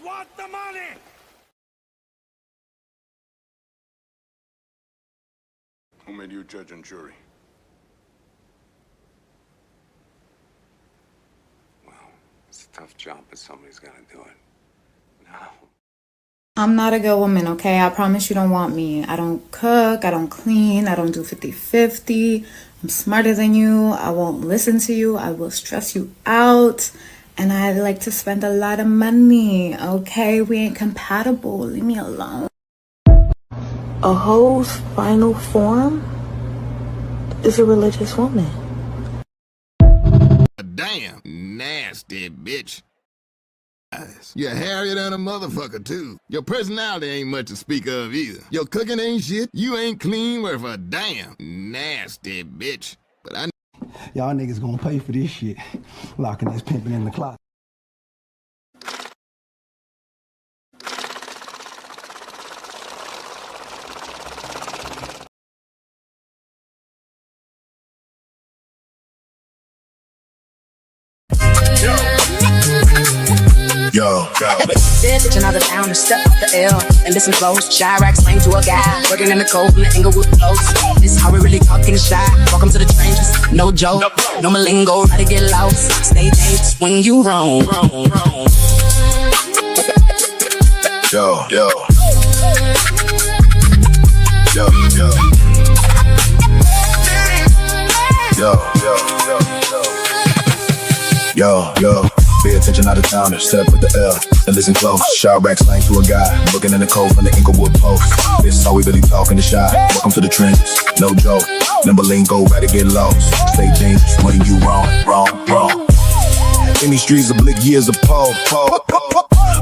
want the money! Who made you judge and jury? Well, it's a tough job, but somebody's got to do it. Now. I'm not a good woman, okay? I promise you don't want me. I don't cook, I don't clean, I don't do 50-50. I'm smarter than you. I won't listen to you. I will stress you out. And I like to spend a lot of money, okay? We ain't compatible. Leave me alone. A hoe's final form is a religious woman. Damn, nasty bitch. You're hairier than a motherfucker, too. Your personality ain't much to speak of either. Your cooking ain't shit. You ain't clean worth a damn. Nasty bitch. But I... Y'all niggas gonna pay for this shit. Locking this pimping in the closet. Yo. Bitch, another town to step up the L and listen close. Chirac slang to a guy working in the cold from the Inglewood Post. This is how we really talking shy. Welcome to the strangers, no joke, no malingo, try to get lost. Stay dangerous when you roam. Yo. Yo. Pay attention out of town, step with the L and listen close. Chirac slang to a guy looking in the cold from the Inglewood Post. This is how we really talking to shy. Welcome to the trenches, no joke. Number lingo, ready to get lost. Stay dangerous when you wrong. In these streets, a blick years of pole.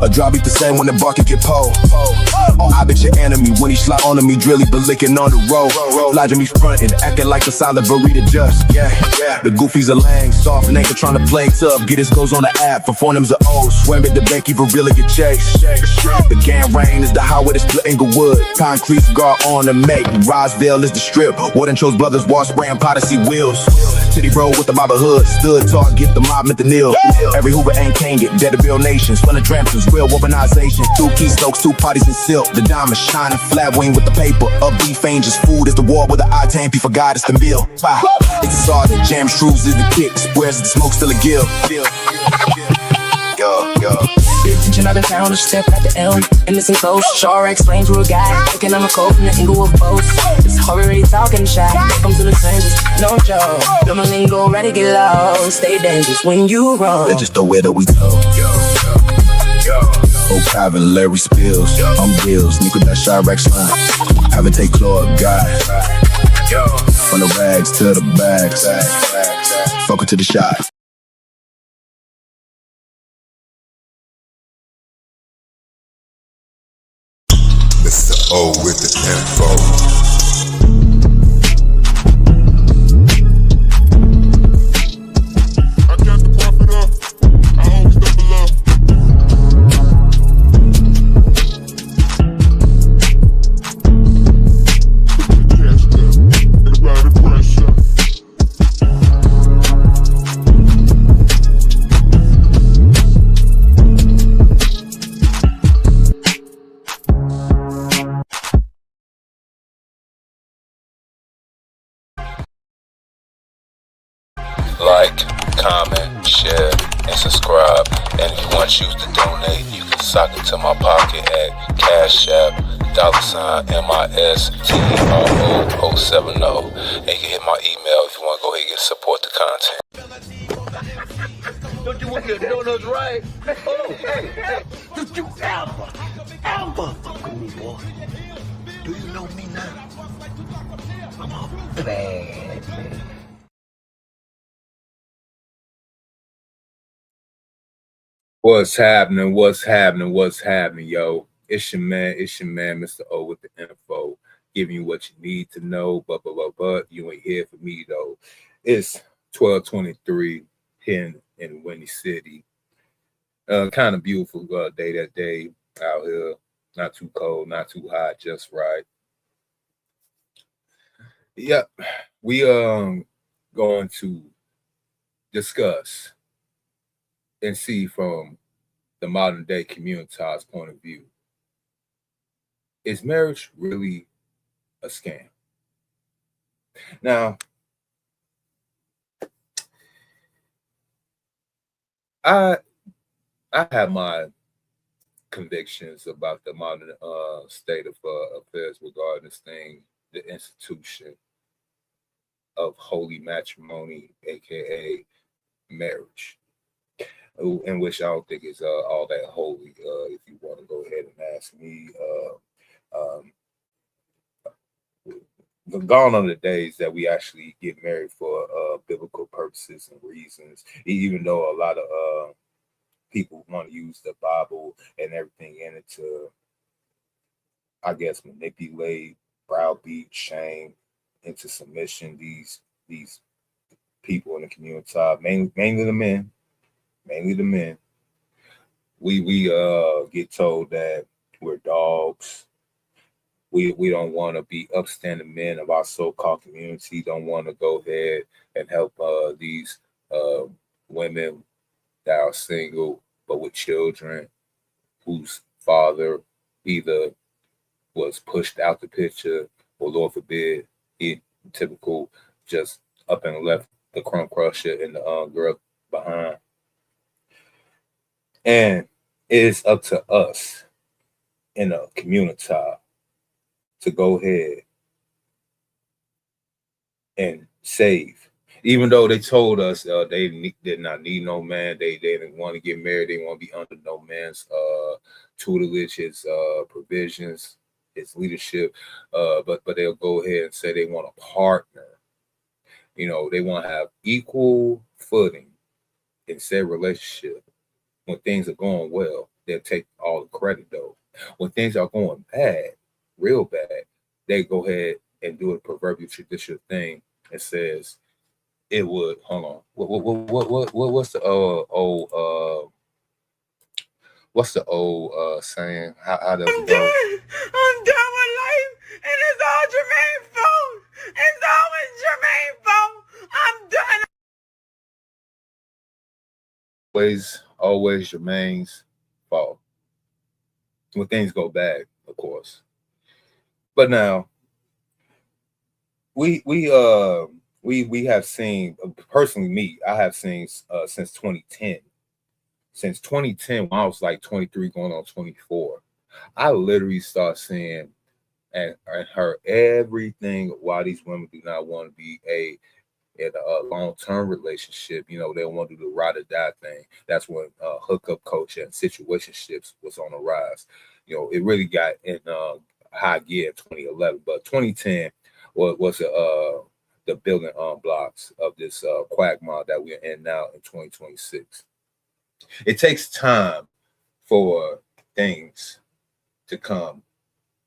A drop beat the same when the bark can get pole. Oh, I bet your enemy when he slide onto me, drilly but licking on the road. Lodging me frontin', acting like a solid burrito just. Yeah. The goofies are laying soft and ain't trying to play tough. Get his goes on the app for phonims are old. Swim at the bank, even really get chased. The gang rain is the highway to split Inglewood. Concrete guard on the make. Roseville is the strip. Warden chose brothers, war spraying Podyssey wheels. City road with the mob of hood. Stood tall, get the mob at the nil. Every Hoover ain't can't get dead to build nations. Fun of trampers, real urbanization. 2 keystrokes, 2 parties in silk. The diamond shining, flat wing with the paper. Up beef angels, food is the war with the octane. People God is the meal. It's a sergeant, jam shrews is the kick. Squares is the smoke, still a gill. Yo. Bitch, another town to step at the L and listen close. Chirac explain to a guy looking on the cold from the Inglewood Post. This is how we really talking shy. Welcome to the strangers, no joke. No malingo, ready to get lost. Stay dangerous when you roll. That's just the way that we go. Yo. Oh, Calvin, Larry Spills. I'm Bills, Nico that Chirac slime. Haven't take Claude, guys. From the rags to the bags. Fuck it to the shot. Mr. O with the info. Like, comment, share, and subscribe. And if you want to choose to donate, you can sock it to my pocket at Cash App, $MISTRO070. And you can hit my email if you want to go ahead and support the content. Don't you want your donuts right? Oh, hey, don't you ever fuck with me, boy. Do you know me now? I'm a bad man. What's happening, yo? It's your man, Mr. O with the info, giving you what you need to know, but you ain't here for me, though. It's 12:23 here in Windy City. Kind of beautiful day that day out here. Not too cold, not too hot, just right. Yep, we going to discuss and see from the modern day community's point of view. Is marriage really a scam? Now, I have my convictions about the modern state of affairs regarding this thing, the institution of holy matrimony, aka marriage, in which I don't think is all that holy. If you want to go ahead and ask me, gone are the days that we actually get married for biblical purposes and reasons, even though a lot of people want to use the Bible and everything in it to, I guess, manipulate, browbeat, shame into submission these people in the community, mainly the men. We get told that we're dogs. We don't want to be upstanding men of our so-called community. Don't want to go ahead and help these women that are single but with children, whose father either was pushed out the picture or, Lord forbid, he typical just up and left the crumb crusher and the girl behind. And it is up to us in a community to go ahead and save. Even though they told us they did not need no man, they didn't want to get married, they want to be under no man's tutelage, his provisions, his leadership, but they'll go ahead and say they want a partner. You know, they want to have equal footing in said relationship. When things are going well, they'll take all the credit though. When things are going bad, real bad, they go ahead and do a proverbial traditional thing and says it would. Hold on. What's the old saying? How does it go? I'm done with life, and it's all Jermaine's fault. It's always Jermaine's fault. I'm done. Always Jermaine's fault. When things go bad, of course. But now we have seen, personally me, I have seen since 2010. Since 2010, when I was like 23 going on 24, I literally start seeing and heard everything why these women do not want to be in a long-term relationship. You know, they don't want to do the ride or die thing. That's when hookup culture and situationships was on the rise. You know, it really got in high gear in 2011, but 2010 was the building blocks of this quagmire that we're in now in 2026. It takes time for things to come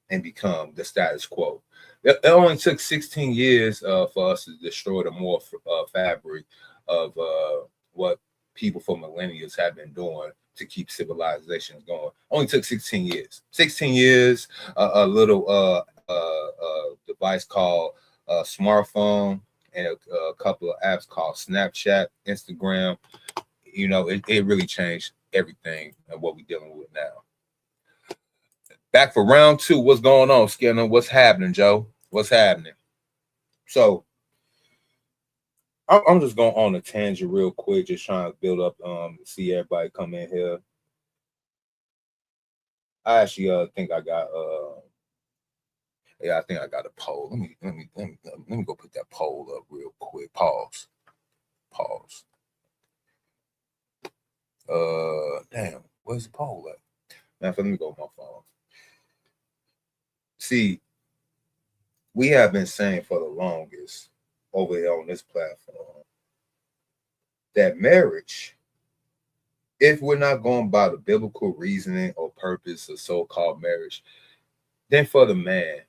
and become the status quo. It only took 16 years for us to destroy the moral fabric of what people for millennia have been doing to keep civilizations going. Only took 16 years. 16 years, a little device called smartphone, and a couple of apps called Snapchat, Instagram. You know, it really changed everything and what we're dealing with now. Back for round two. What's going on, Skinner? What's happening, Joe? What's happening? So I'm just going on a tangent real quick, just trying to build up, see everybody come in here. I actually think I got I think I got a poll. Let me go put that poll up real quick. Pause. Damn, where's the poll at? Now, let me go on my phone. See, we have been saying for the longest over here on this platform that marriage, if we're not going by the biblical reasoning or purpose of so-called marriage, then for the man,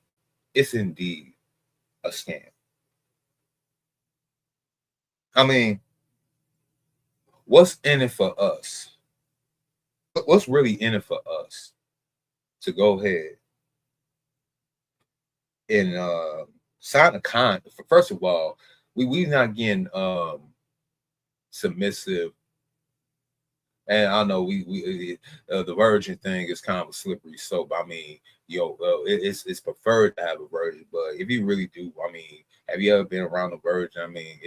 it's indeed a scam. I mean, what's in it for us? What's really in it for us to go ahead and sign a contract? First of all, we not getting submissive And I know the virgin thing is kind of a slippery slope. I mean, it's preferred to have a virgin, but if you really do, I mean, have you ever been around a virgin? I mean,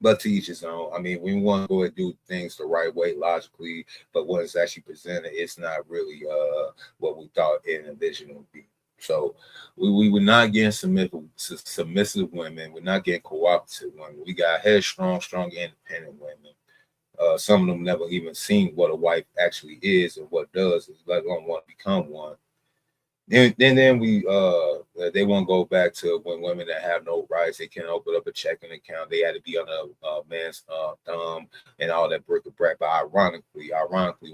but to each his own. I mean, we want to go and do things the right way, logically, but when it's actually presented, it's not really what we thought and envisioned would be. So we're not getting submissive women. We're not getting cooperative women. We got headstrong, strong, independent women. Some of them never even seen what a wife actually is and what does, let alone want to become one. Then we they want to go back to when women that have no rights, they can't open up a checking account. They had to be on a man's thumb and all that bric-a-brac. But ironically,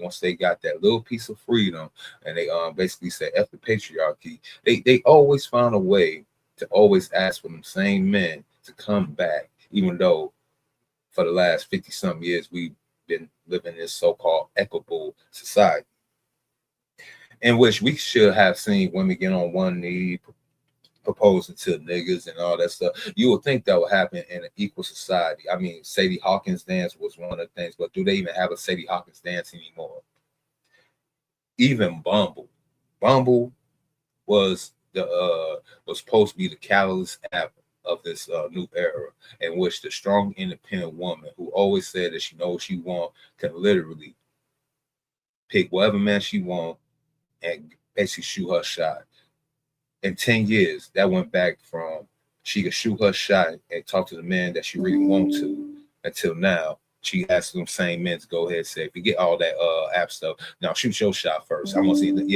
once they got that little piece of freedom and they basically said F the patriarchy, they always found a way to always ask for them same men to come back, even though for the last 50 some years we've been living in this so-called equitable society, in which we should have seen women get on one knee, proposing to niggas and all that stuff. You would think that would happen in an equal society. I mean, Sadie Hawkins dance was one of the things, but do they even have a Sadie Hawkins dance anymore? Even Bumble was supposed to be the catalyst app of this new era, in which the strong, independent woman who always said that she knows what she wants can literally pick whatever man she wants and basically shoot her shot. In 10 years, that went back from she could shoot her shot and talk to the man that she really wants to, until now she asks them same men to go ahead and say, forget all that app stuff. Now shoot your shot first. I want to see that.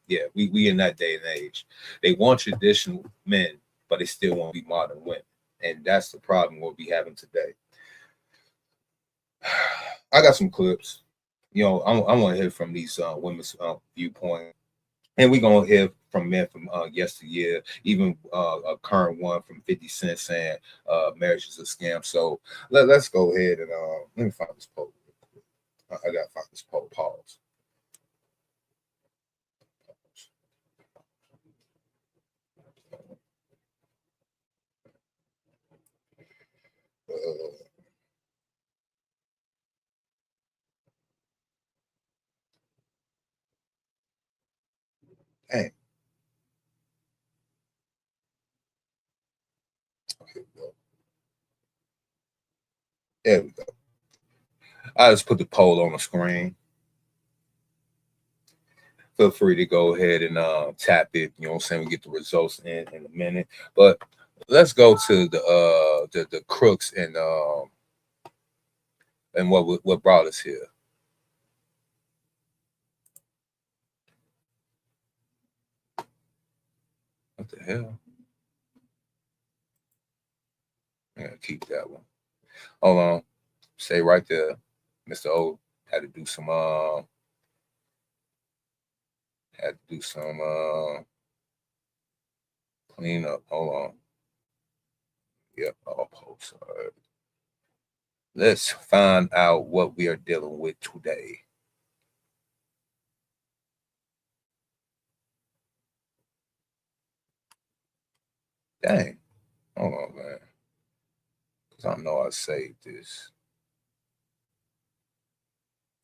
Yeah. We in that day and age. They want traditional men, but they still want to be modern women. And that's the problem we'll be having today. I got some clips. I want to hear from these women's viewpoint. And we're going to hear from men from yesteryear, even a current one from 50 Cent saying marriage is a scam. So let's go ahead and let me find this poll real quick. I got to find this poll. Pause. Hey. Okay, there we go. I just put the poll on the screen. Feel free to go ahead and tap it. You know what I'm saying? We get the results in a minute. But let's go to the crooks and what brought us here. What the hell? I gotta keep that one. Hold on. Stay right there. Mr. O had to do some clean up. Hold on. Yep, I'll post. All right. Let's find out what we are dealing with today. Dang. Hold on, man. Because I know I saved this.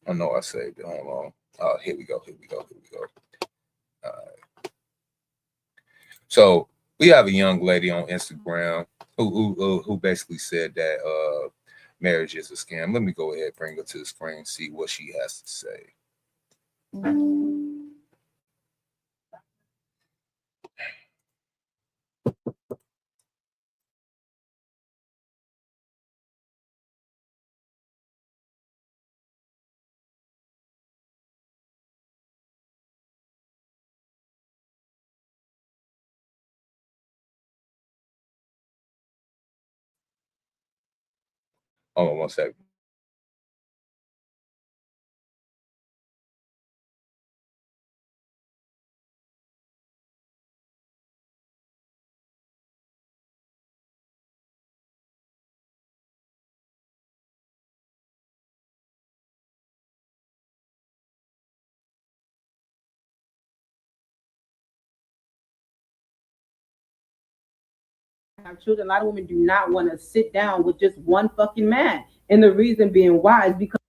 I know I saved it. Hold on. Here we go. All right. So we have a young lady on Instagram who basically said that marriage is a scam. Let me go ahead and bring her to the screen and see what she has to say. Hold on one second. have children. A lot of women do not want to sit down with just one fucking man. And the reason being why is because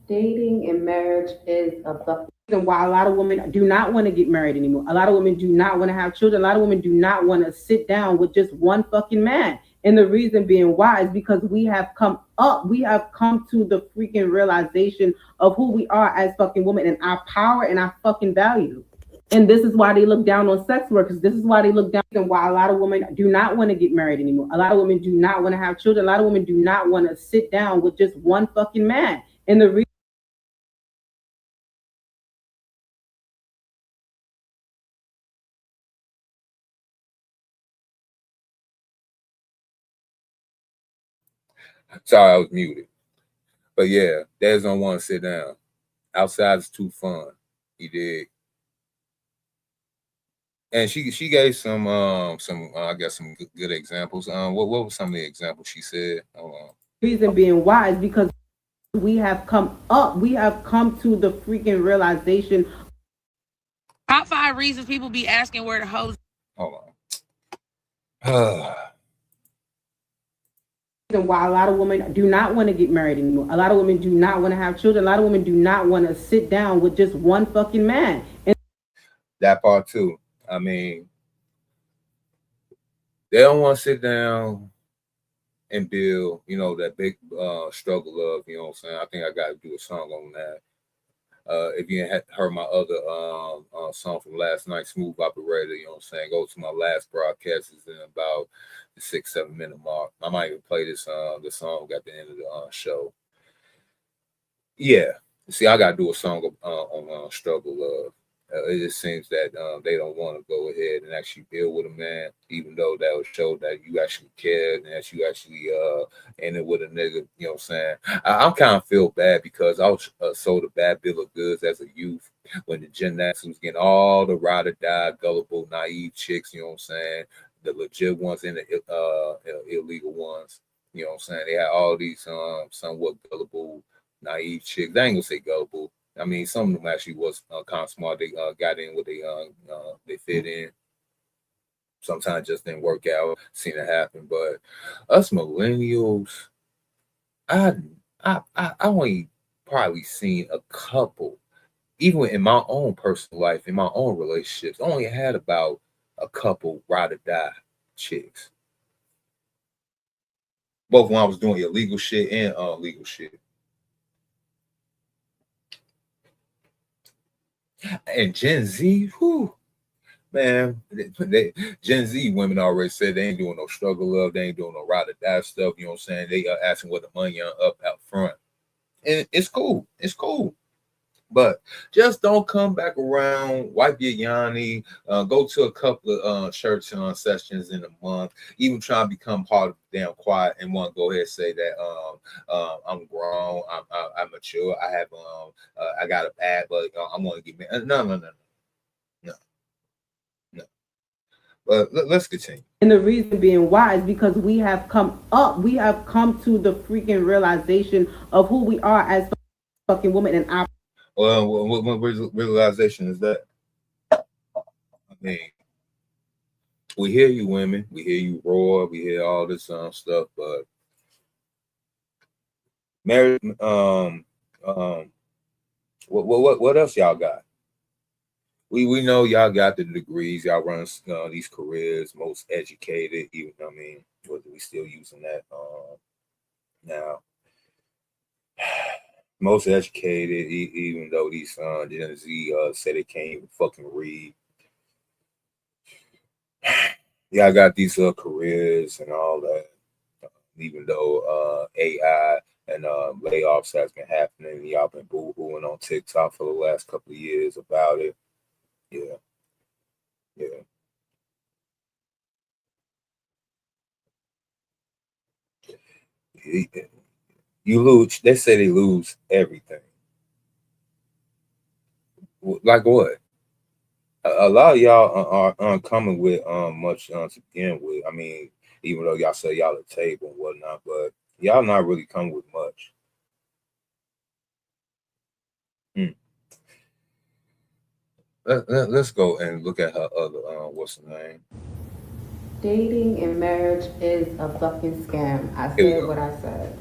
dating and marriage is a fucking reason why a lot of women do not want to get married anymore. A lot of women do not want to have children. A lot of women do not want to sit down with just one fucking man. And the reason being why is because we have come to the freaking realization of who we are as fucking women and our power and our fucking value. And this is why they look down on sex workers. This is why they look down on why a lot of women do not want to get married anymore. A lot of women do not want to have children. A lot of women do not want to sit down with just one fucking man. And the reason Sorry, I was muted. But yeah, dads don't want to sit down. Outside is too fun. He did. And she gave some I guess some good examples. What were some of the examples she said? Reason being why is because we have come to the freaking realization. Top 5 reasons people be asking where the hoes. Hold on. And why a lot of women do not want to get married anymore. A lot of women do not want to have children. A lot of women do not want to sit down with just one fucking man. And that part too. I mean, they don't want to sit down and build, that big struggle of, what I'm saying? I think I got to do a song on that. If you ain't heard my other song from last night, Smooth Operator, what I'm saying? Go to my last broadcast. It's in about the 6-7 minute mark. I might even play this the song at the end of the show. Yeah. See, I got to do a song on struggle of. It just seems that they don't want to go ahead and actually build with a man, even though that would show that you actually cared and that you actually ended with a nigga. You know what I'm saying? I'm kind of feel bad because I was sold a bad bill of goods as a youth when the Gen X was getting all the ride or die, gullible, naive chicks. You know what I'm saying? The legit ones and the illegal ones. You know what I'm saying? They had all these somewhat gullible, naive chicks. I ain't gonna say gullible. I mean, some of them actually was kind of smart. They got in what they fit in. Sometimes just didn't work out. Seen it happen, but us millennials, I only probably seen a couple, even in my own personal life, in my own relationships. I only had about a couple ride or die chicks, both when I was doing illegal shit and legal shit. And Gen Z, whew, man, Gen Z women already said they ain't doing no struggle love, they ain't doing no ride or die stuff. You know what I'm saying? They are asking what the money up out front, and it's cool. It's cool, but just don't come back around. Wipe your yanni. Go to a couple of church sessions in a month. Even try to become part of the damn choir and want to go ahead and say that I'm grown, I'm mature, I have I got a bag, but I'm going to get married. No. But let's continue. And the reason being why is because we have come to the freaking realization of who we are as fucking women and our. Well, what realization is that? I mean, we hear you, women. We hear you roar. We hear all this stuff, but marriage. What else y'all got? We know y'all got the degrees. Y'all run these careers, most educated. Even we still using that now. Most educated, even though these Gen Z say they can't even fucking read. Y'all got these careers and all that. Even though AI and layoffs has been happening, y'all been boo-hooing on TikTok for the last couple of years about it. Yeah. You lose. They say they lose everything. Like what? A lot of y'all aren't coming with much to begin with. I mean, even though y'all say y'all at the table and whatnot, but y'all not really coming with much. Let's go and look at her other what's her name? Dating and marriage is a fucking scam. I Here we said go. what I said.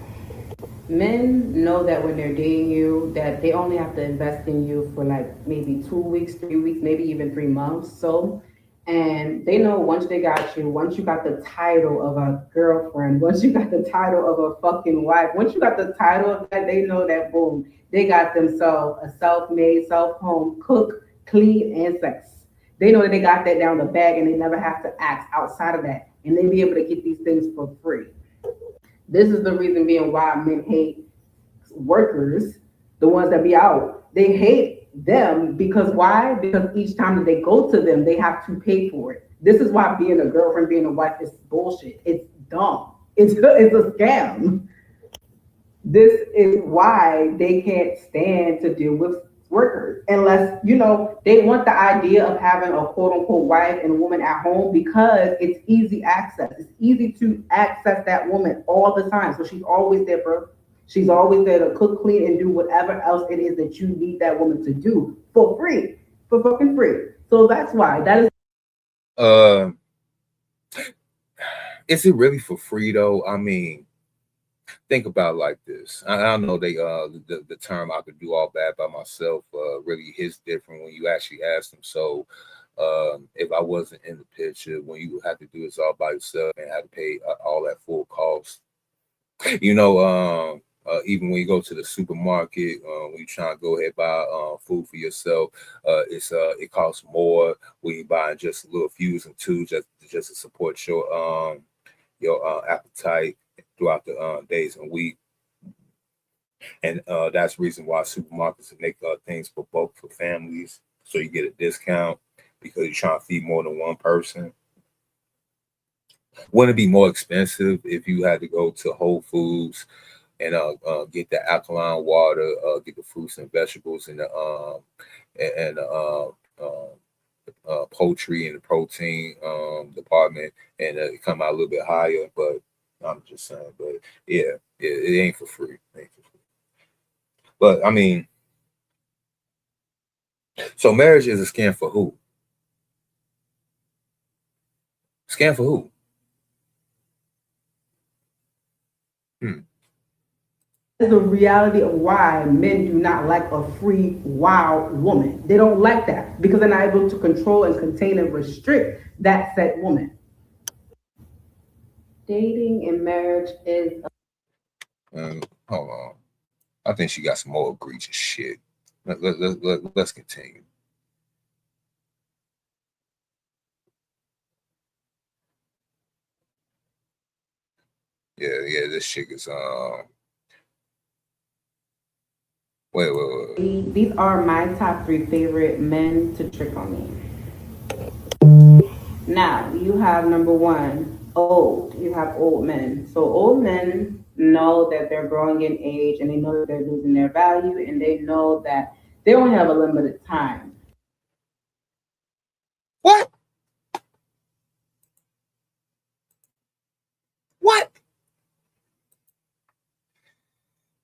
Men know that when they're dating you, that they only have to invest in you for like maybe 2 weeks, 3 weeks, maybe even 3 months. So, and they know once they got you, once you got the title of a girlfriend, once you got the title of a fucking wife, once you got the title of that, they know that boom, they got themselves a self-made, self-home, cook, clean, and sex. They know that they got that down the bag and they never have to act outside of that. And they be able to get these things for free. This is the reason being why men hate workers, the ones that be out. They hate them because why? Because each time that they go to them, they have to pay for it. This is why being a girlfriend, being a wife is bullshit. It's dumb. It's a scam. This is why they can't stand to deal with workers unless they want the idea of having a quote unquote wife and a woman at home because it's easy access. It's easy to access that woman all the time, so she's always there, bro. She's always there to cook, clean, and do whatever else it is that you need that woman to do for free, for fucking free. So that's why that is. Is it really for free though? I mean, think about it like this. I know the term "I could do all bad by myself" really hits different when you actually ask them. So, if I wasn't in the picture, when you had to do this all by yourself and had to pay all that full cost, even when you go to the supermarket, when you trying to go ahead and buy food for yourself, it costs more when you buy just a little fuse and two just to support your appetite throughout the days and week. And that's the reason why supermarkets make things for bulk for families, so you get a discount because you're trying to feed more than one person. Wouldn't it be more expensive if you had to go to Whole Foods and get the alkaline water, get the fruits and vegetables and the poultry and the protein department, and it come out a little bit higher? But I'm just saying, but yeah, it ain't for free. It ain't for free. But I mean, so marriage is a scam for who? Scam for who? Is the reality of why men do not like a free, wild woman. They don't like that because they're not able to control and contain and restrict that said woman. Dating and marriage is. Hold on. I think she got some more egregious shit. Let's continue. Yeah, this chick is wait. These are my top 3 favorite men to trick on me. Now you have number 1, old. You have old men. So old men know that they're growing in age and they know that they're losing their value and they know that they only have a limited time. What?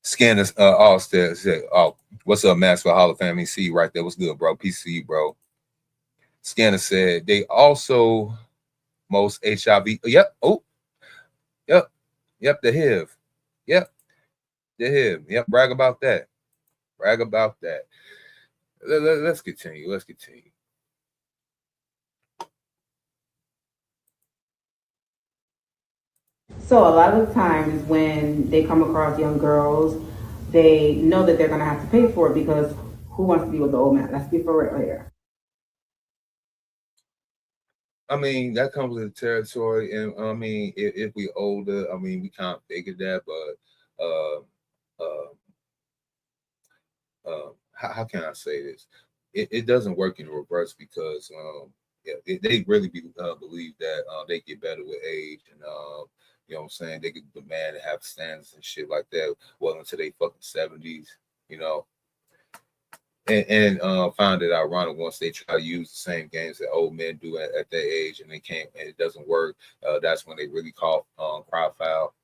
Scanners all said, oh, what's up, Maxwell Hall of Fame? See you right there. What's good, bro? Peace to you, bro. Scanner said they also most HIV. Yep. Oh, yep. The HIV. Yep. The HIV. Yep. Brag about that. Let's continue. So a lot of times when they come across young girls, they know that they're gonna have to pay for it because who wants to be with the old man? Let's be for real here. I mean, that comes with the territory, and I mean, if we older, I mean, we can't figure that, but how can I say this? It doesn't work in reverse because they really believe that they get better with age, and you know what I'm saying, they could demand and have standards and shit like that well into their fucking 70s, you know. And found it ironic once they try to use the same games that old men do at their age, and they can't, and it doesn't work. That's when they really cry foul.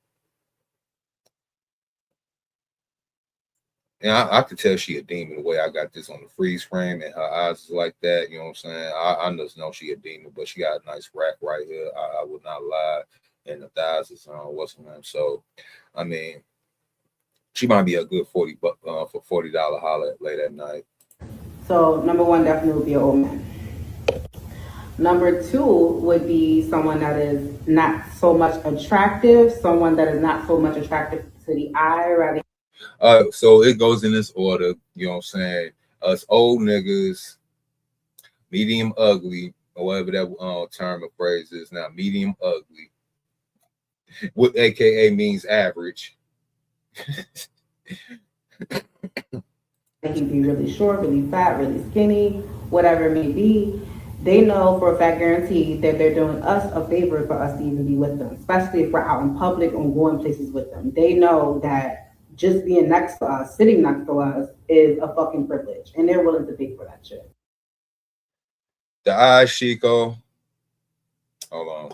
And I could tell she a demon the way I got this on the freeze frame and her eyes is like that. You know what I'm saying? I just know she a demon, but she got a nice rack right here. I would not lie. And the thighs is what's her name? So, I mean, she might be a good $40 for $40 holler late at night. So number one definitely would be an old man. Number two would be someone that is not so much attractive, someone that is not so much attractive to the eye, rather. So it goes in this order, you know what I'm saying? Us old niggas, medium ugly, or whatever that term or phrase is now, medium ugly, what AKA means average. They can be really short, really fat, really skinny, whatever it may be. They know for a fact guaranteed that they're doing us a favor for us to even be with them, especially if we're out in public or going places with them. They know that just being next to us, sitting next to us, is a fucking privilege, and they're willing to pay for that shit. The eyes, Chico. Hold on.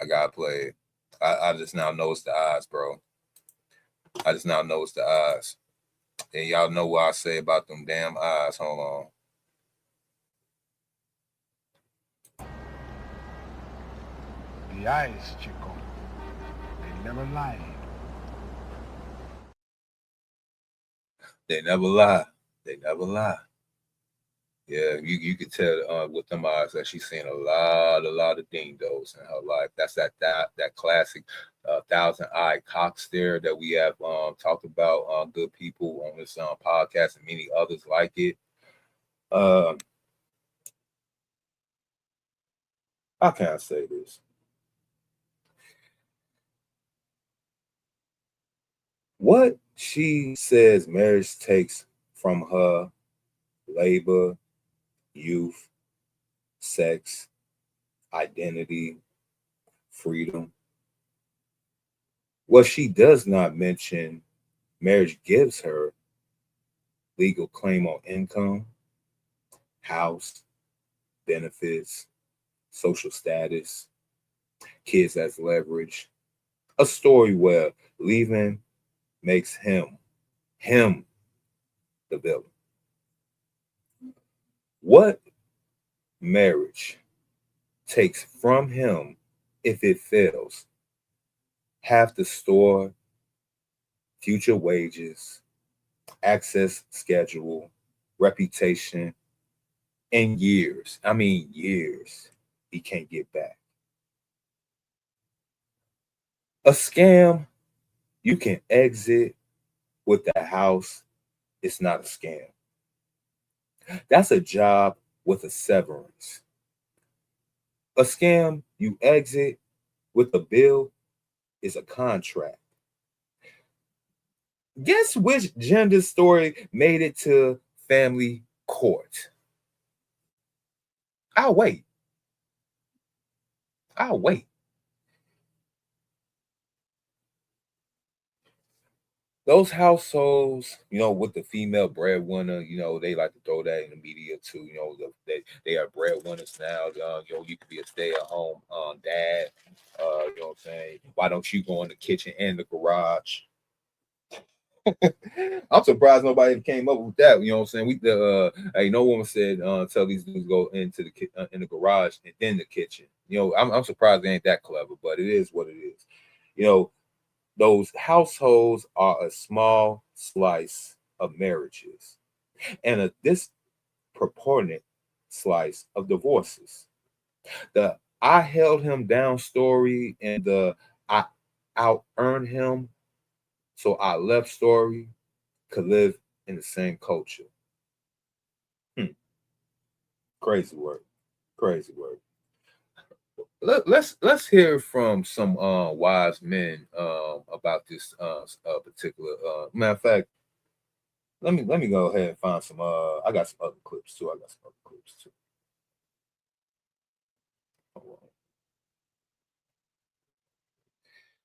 I gotta play it. I just now noticed the eyes, bro. I just now noticed the eyes. And y'all know what I say about them damn eyes. Hold on. The eyes, Chico. They never lie. They never lie. They never lie. Yeah, you could tell with them eyes that she's seen a lot of dindos in her life. That's that classic thousand eye cock stare that we have talked about good people on this podcast and many others like it. How can I say this? What she says marriage takes from her: labor, youth, sex, identity, freedom. What she does not mention, marriage gives her: legal claim on income, house, benefits, social status, kids as leverage. A story where leaving makes him the villain. What marriage takes from him if it fails? Have to store future wages, access schedule, reputation, and years. I mean, years he can't get back. A scam, you can exit with the house. It's not a scam. That's a job with a severance. A scam, you exit with a bill, is a contract. Guess which gender story made it to family court? I'll wait. Those households, with the female breadwinner, they like to throw that in the media too. They are breadwinners now. You could be a stay-at-home dad. You know what I'm saying? Why don't you go in the kitchen and the garage? I'm surprised nobody came up with that. You know what I'm saying? No woman said tell these dudes go into in the garage and then the kitchen. I'm surprised they ain't that clever, but it is what it is. Those households are a small slice of marriages and a disproportionate slice of divorces. The I held him down story and the I out-earned him, so I left story could live in the same culture. Crazy work. Let's hear from some wise men about this particular matter of fact. Let me go ahead and find some I got some other clips too. Hold on.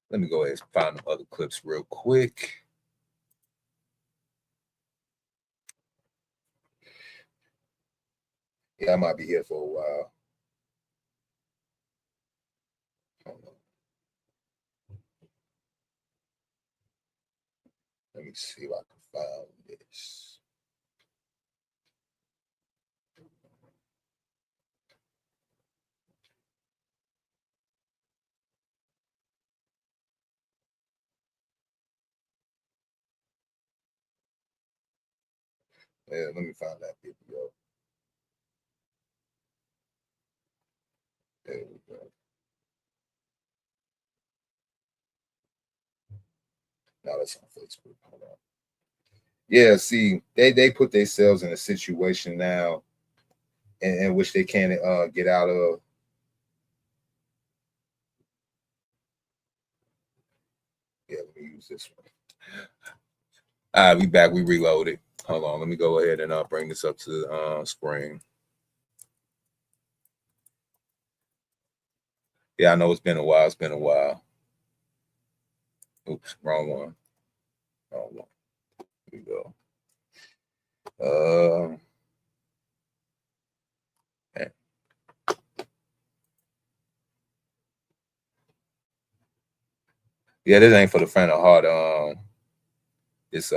Let me go ahead and find some other clips real quick. Yeah, I might be here for a while. Hold on. Let me see if I can find this. Yeah, let me find that video. There we go. No, that's on Facebook. Hold on. Yeah, see, they put themselves in a situation now in which they can't get out of. Yeah, let me use this one. All right, we back. We reloaded. Hold on. Let me go ahead and bring this up to the screen. Yeah, I know it's been a while. It's been a while. Oops, wrong one. Wrong one. Here we go. Man. Yeah, this ain't for the faint of heart. It's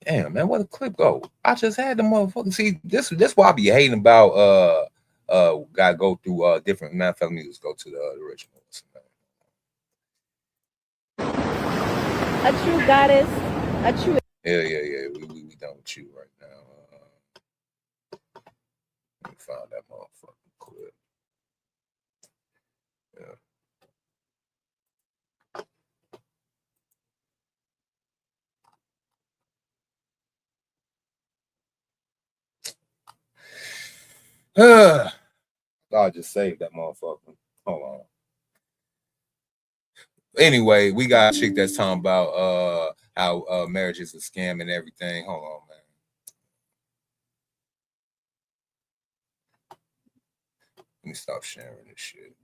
damn, man, where the clip go? I just had the motherfucker. See, this why I be hating about gotta go through different manifest music, go to the originals. A true goddess, a true. Yeah. We done with you right now. Let me find that motherfucking clip. Yeah. I just saved that motherfucker. Hold on. Anyway, we got a chick that's talking about how marriage is a scam and everything. Hold on, man. Let me stop sharing this shit.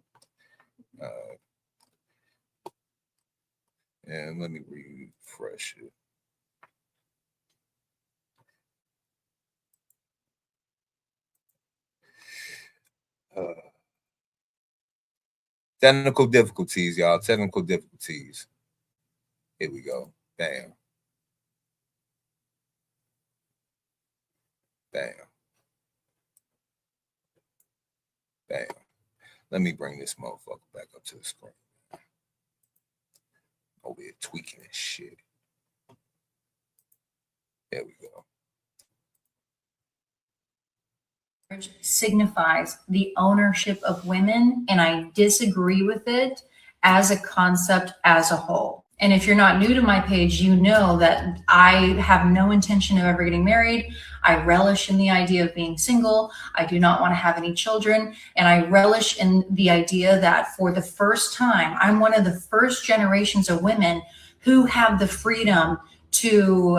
And let me refresh it. Technical difficulties, y'all. Technical difficulties. Here we go. Bam. Bam. Bam. Let me bring this motherfucker back up to the screen. Over here tweaking this shit. There we go. Signifies the ownership of women, and I disagree with it as a concept as a whole. And if you're not new to my page, you know that I have no intention of ever getting married. I relish in the idea of being single. I do not want to have any children. And I relish in the idea that for the first time, I'm one of the first generations of women who have the freedom to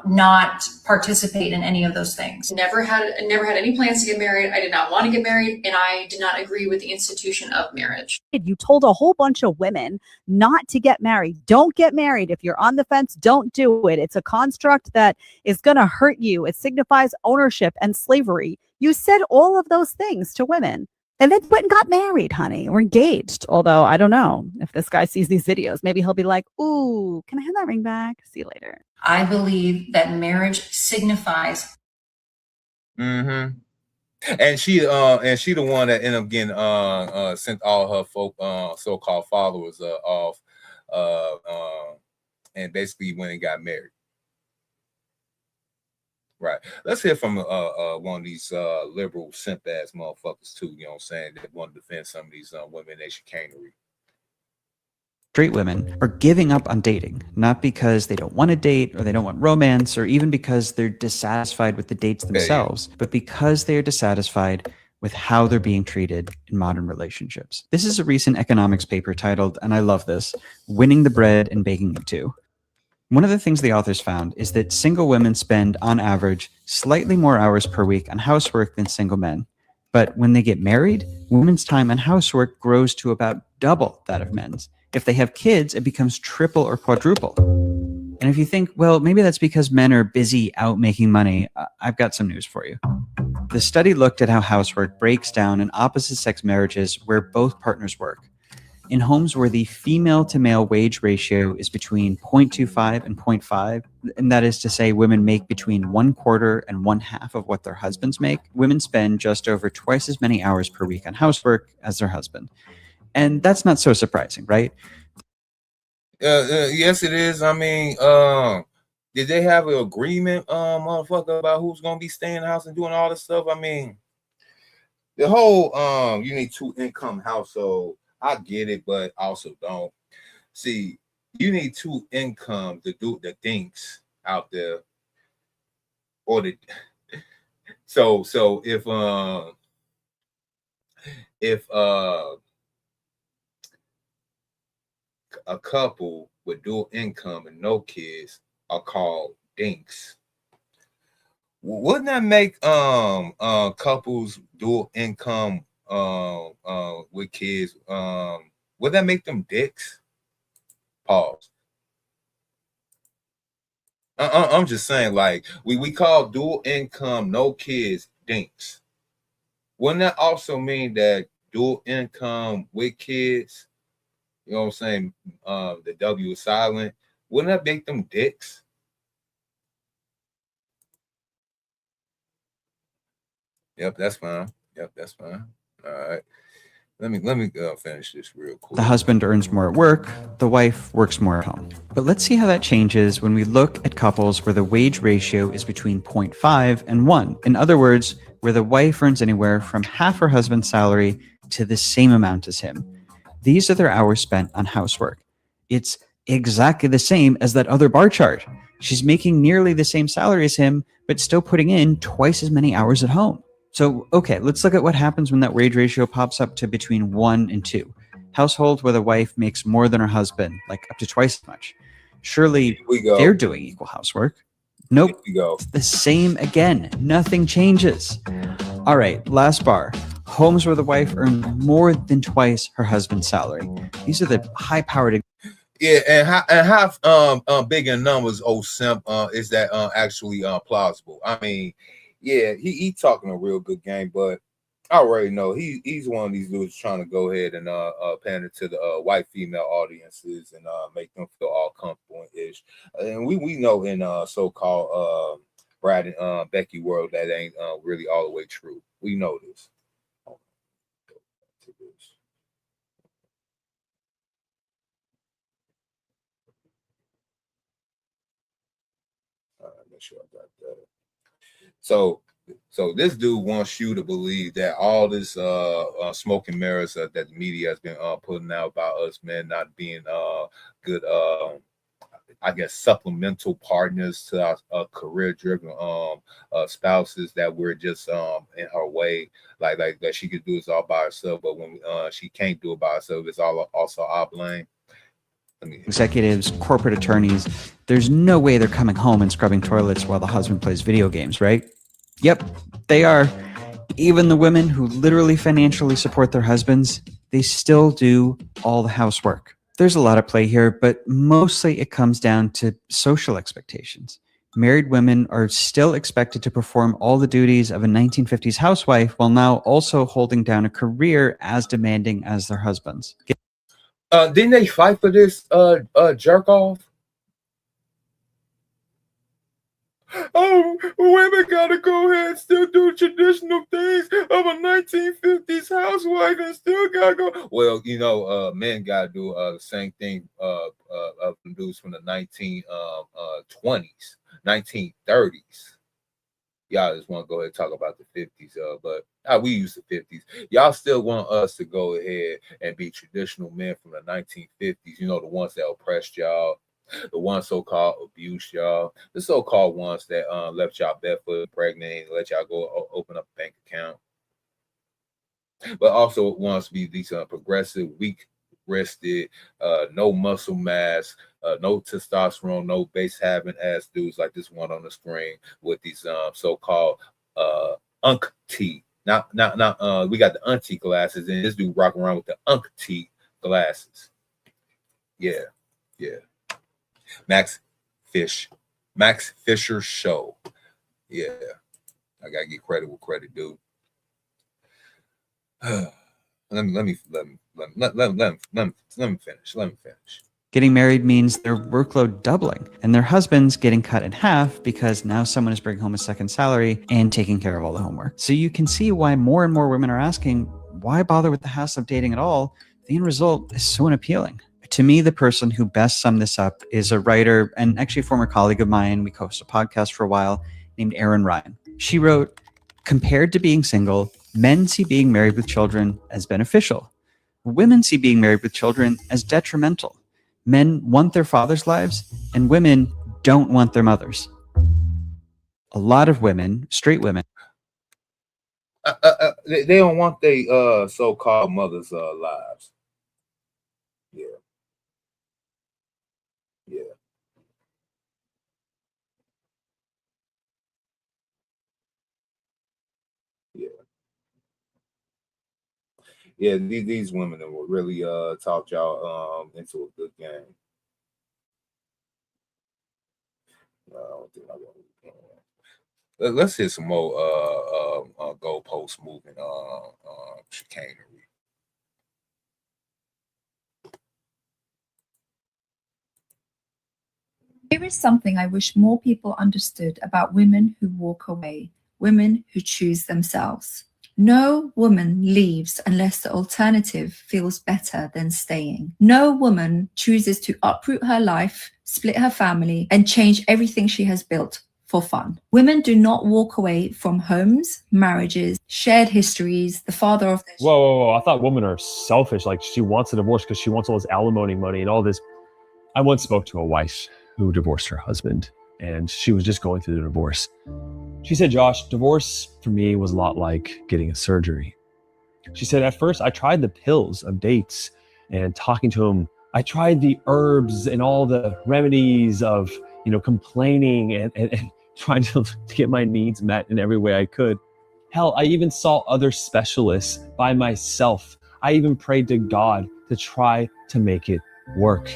not participate in any of those things. Never had any plans to get married. I did not want to get married, and I did not agree with the institution of marriage. You told a whole bunch of women not to get married. Don't get married. If you're on the fence, don't do it. It's a construct that is going to hurt you. It signifies ownership and slavery. You said all of those things to women. And then went and got married, honey, or engaged. Although I don't know if this guy sees these videos, maybe he'll be like, ooh, can I have that ring back? See you later. I believe that marriage signifies. Mm-hmm. And she the one that ended up getting sent all her folk so-called followers off and basically went and got married. Right. Let's hear from one of these liberal simp ass motherfuckers too, you know what I'm saying, that want to defend some of these women they chicanery. Straight women are giving up on dating, not because they don't want to date or they don't want romance or even because they're dissatisfied with the dates themselves, but because they are dissatisfied with how they're being treated in modern relationships. This is a recent economics paper titled, and I love this, Winning the Bread and Baking It Too. One of the things the authors found is that single women spend, on average, slightly more hours per week on housework than single men. But when they get married, women's time on housework grows to about double that of men's. If they have kids, it becomes triple or quadruple. And if you think, well, maybe that's because men are busy out making money, I've got some news for you. The study looked at how housework breaks down in opposite-sex marriages where both partners work. In homes where the female to male wage ratio is between 0.25 and 0.5, and that is to say women make between 1/4 and 1/2 of what their husbands make, women spend just over twice as many hours per week on housework as their husband. And that's not so surprising, right? Yes, it is. I mean, did they have an agreement, motherfucker, about who's gonna be staying in the house and doing all this stuff? I mean, the whole you need 2-income household, I get it, but also don't. See, you need 2 income to do the things out there, or the so if a couple with dual income and no kids are called dinks. Wouldn't that make couples dual income with kids, would that make them dicks? Pause. I'm just saying, like, we call dual income no kids dinks. Wouldn't that also mean that dual income with kids, you know what I'm saying, the W is silent, wouldn't that make them dicks? Yep, that's fine. Yep, that's fine. All right. Let me finish this real quick. The husband earns more at work, the wife works more at home. But let's see how that changes when we look at couples where the wage ratio is between 0.5 and 1. In other words, where the wife earns anywhere from half her husband's salary to the same amount as him. These are their hours spent on housework. It's exactly the same as that other bar chart. She's making nearly the same salary as him, but still putting in twice as many hours at home. So, okay, let's look at what happens when that wage ratio pops up to between 1 and 2. Households where the wife makes more than her husband, like up to twice as much. Surely they're doing equal housework. Nope, it's the same again. Nothing changes. All right, last bar. Homes where the wife earns more than twice her husband's salary. These are the high-powered. Yeah, and how big in numbers, simp, is that actually plausible? I mean, yeah, he talking a real good game, but I already know he's one of these dudes trying to go ahead and pander to the white female audiences and make them feel all comfortable and ish. And we know in so-called Brad and Becky world that ain't really all the way true. We know this. Make sure I got that. So this dude wants you to believe that all this smoke and mirrors that the media has been putting out about us men not being good, I guess, supplemental partners to our career-driven spouses, that we're just in her way, like that she could do this all by herself, but when she can't do it by herself, it's all also our blame. Executives, corporate attorneys, there's no way they're coming home and scrubbing toilets while the husband plays video games, right? Yep, they are. Even the women who literally financially support their husbands, they still do all the housework. There's a lot at play here, but mostly it comes down to social expectations. Married women are still expected to perform all the duties of a 1950s housewife while now also holding down a career as demanding as their husbands. Didn't they fight for this jerk off? Women gotta go ahead and still do traditional things of a 1950s housewife and still gotta go. Well, you know, men gotta do the same thing of dudes from the 1920s, 1930s. Y'all just want to go ahead and talk about the 50s, but we use the 50s. Y'all still want us to go ahead and be traditional men from the 1950s, you know, the ones that oppressed y'all, the ones so-called abused y'all, the so-called ones that left y'all barefoot, pregnant, and let y'all go open up a bank account. But also wants to be these progressive, weak-rested, no muscle mass, no testosterone, no base having ass dudes like this one on the screen with these so-called unk-T. Not we got the auntie glasses, and this dude rocking around with the unk-T glasses. Yeah. Max Fisher show. Yeah. I gotta get credit with credit, dude. Let me finish. Getting married means their workload doubling and their husbands getting cut in half because now someone is bringing home a second salary and taking care of all the homework. So you can see why more and more women are asking, why bother with the hassle of dating at all? The end result is so unappealing. To me, the person who best summed this up is a writer and actually a former colleague of mine. We co-hosted a podcast for a while named Erin Ryan. She wrote, compared to being single, men see being married with children as beneficial. Women see being married with children as detrimental. Men want their fathers' lives, and women don't want their mothers. A lot of women, straight women, they don't want their so-called mothers' lives. Yeah. Yeah, these women that will really talk y'all into a good game. I don't think I want to. Let's hit some more goalpost moving chicanery. Here is something I wish more people understood about women who walk away, women who choose themselves. No woman leaves unless the alternative feels better than staying. No woman chooses to uproot her life, split her family, and change everything she has built for fun. Women do not walk away from homes, marriages, shared histories, the father of their... Whoa. I thought women are selfish. Like, she wants a divorce because she wants all this alimony money and all this. I once spoke to a wife who divorced her husband, and she was just going through the divorce. She said, Josh, divorce for me was a lot like getting a surgery. She said, at first I tried the pills of dates and talking to him. I tried the herbs and all the remedies of, complaining and trying to get my needs met in every way I could. Hell, I even saw other specialists by myself. I even prayed to God to try to make it work.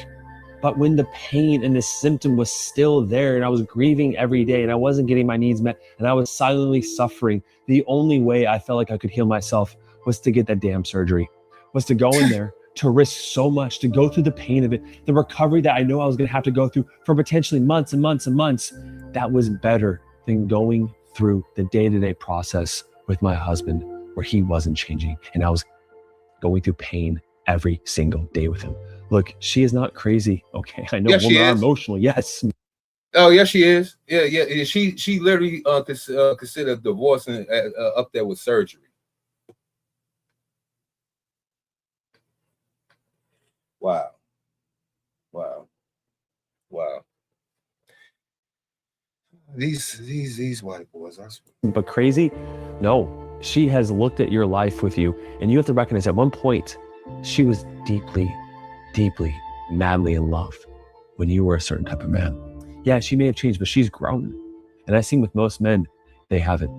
But when the pain and the symptom was still there and I was grieving every day and I wasn't getting my needs met and I was silently suffering, the only way I felt like I could heal myself was to get that damn surgery, was to go in there, to risk so much, to go through the pain of it, the recovery that I know I was going to have to go through for potentially months and months and months. That was better than going through the day-to-day process with my husband where he wasn't changing and I was going through pain every single day with him. Look, she is not crazy. Okay, I know women are emotional. Yes. Oh, yes, she is. Yeah. She literally considered divorce up there with surgery. Wow. These white boys are. But crazy? No, she has looked at your life with you, and you have to recognize at one point she was deeply, madly in love when you were a certain type of man. Yeah, she may have changed, but she's grown. And I've seen with most men, they haven't.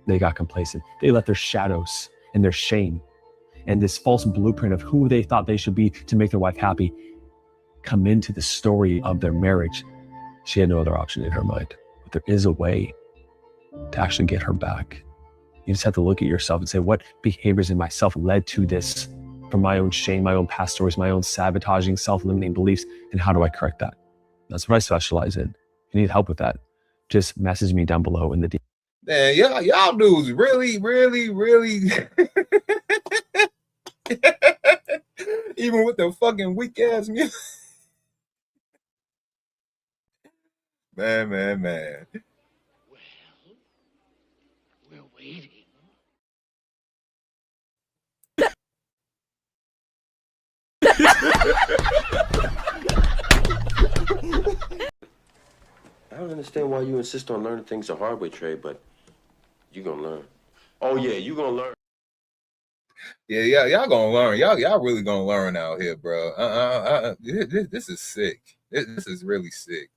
They got complacent. They let their shadows and their shame and this false blueprint of who they thought they should be to make their wife happy come into the story of their marriage. She had no other option in her mind. But there is a way to actually get her back. You just have to look at yourself and say, what behaviors in myself led to this? From my own shame, my own past stories, my own sabotaging, self-limiting beliefs, and how do I correct that? That's what I specialize in. If you need help with that, just message me down below in the DM. Man, y'all dudes really even with the fucking weak ass music. Man. Well, we're waiting. I don't understand why you insist on learning things the hard way, Trey, but you're gonna learn. Oh yeah, you're gonna learn. Yeah, y'all gonna learn. Y'all really gonna learn out here, bro. This is sick. This is really sick.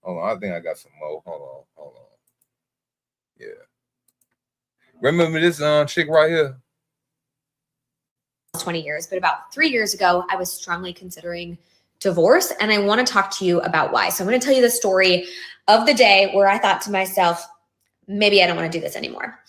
Hold on, I think I got some more. Hold on. Yeah. Remember this chick right here? 20 years, but about 3 years ago, I was strongly considering divorce, and I want to talk to you about why. So I'm going to tell you the story of the day where I thought to myself, maybe I don't want to do this anymore.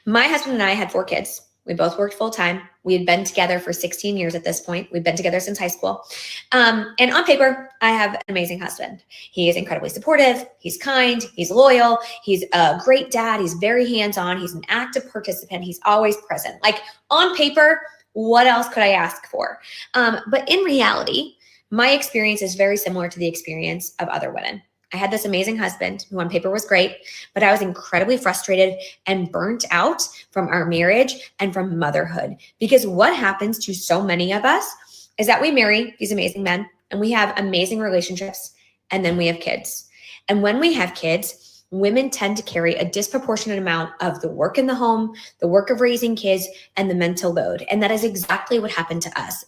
My husband and I had 4 kids. We both worked full time. We had been together for 16 years at this point. We've been together since high school. And on paper, I have an amazing husband. He is incredibly supportive. He's kind. He's loyal. He's a great dad. He's very hands-on. He's an active participant. He's always present. Like on paper, what else could I ask for? But in reality, my experience is very similar to the experience of other women. I had this amazing husband who on paper was great, but I was incredibly frustrated and burnt out from our marriage and from motherhood. Because what happens to so many of us is that we marry these amazing men and we have amazing relationships and then we have kids. And when we have kids, women tend to carry a disproportionate amount of the work in the home, the work of raising kids, and the mental load. And that is exactly what happened to us.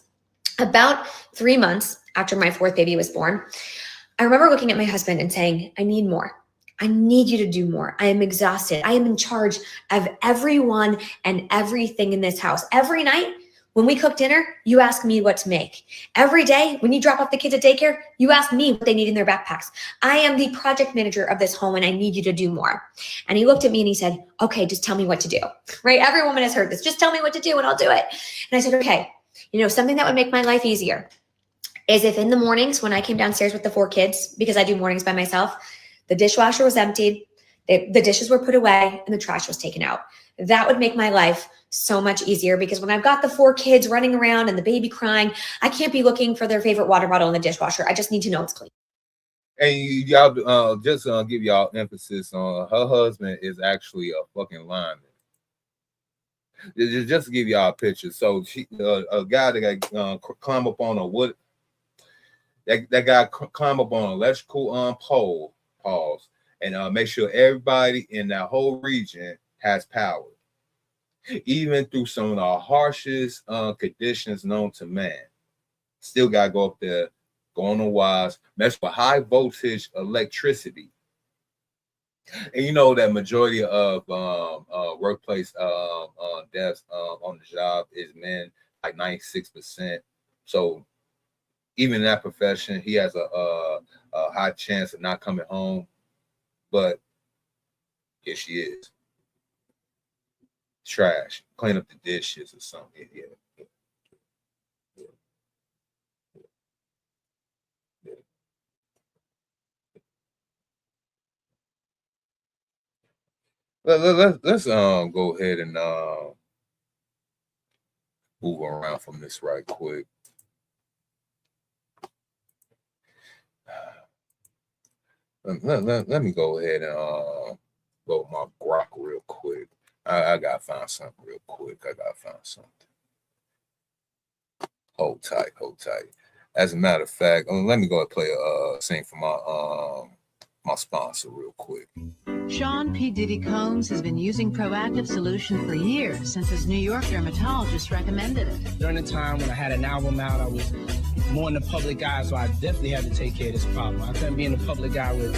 About 3 months after my fourth baby was born, I remember looking at my husband and saying, I need more. I need you to do more. I am exhausted. I am in charge of everyone and everything in this house. Every night when we cook dinner, you ask me what to make. Every day when you drop off the kids at daycare, you ask me what they need in their backpacks. I am the project manager of this home and I need you to do more. And he looked at me and he said, okay, just tell me what to do, right? Every woman has heard this. Just tell me what to do and I'll do it. And I said, okay, something that would make my life easier is if in the mornings when I came downstairs with the 4 kids, because I do mornings by myself, the dishwasher was emptied, the dishes were put away, and the trash was taken out. That would make my life so much easier because when I've got the 4 kids running around and the baby crying, I can't be looking for their favorite water bottle in the dishwasher. I just need to know it's clean. And y'all, just give y'all emphasis on her husband is actually a fucking lineman. Just to give y'all a picture. So a guy that got climb up on a wood. That guy climb up on an electrical pole, pause, and make sure everybody in that whole region has power, even through some of the harshest conditions known to man. Still got to go up there, go on the wires, mess with high voltage electricity. And you know that majority of workplace deaths on the job is men, like 96%. So even in that profession, he has a high chance of not coming home. But here she is. Trash. Clean up the dishes or something. Yeah. Let's go ahead and move around from this right quick. Let me go ahead and go with my grok real quick. I gotta find something real quick. Hold tight. As a matter of fact, let me go and play a scene for my sponsor real quick. Sean P. Diddy Combs has been using Proactive Solution for years, since his New York dermatologist recommended it. During the time when I had an album out, I was more in the public eye, so I definitely had to take care of this problem. I couldn't be in the public eye with,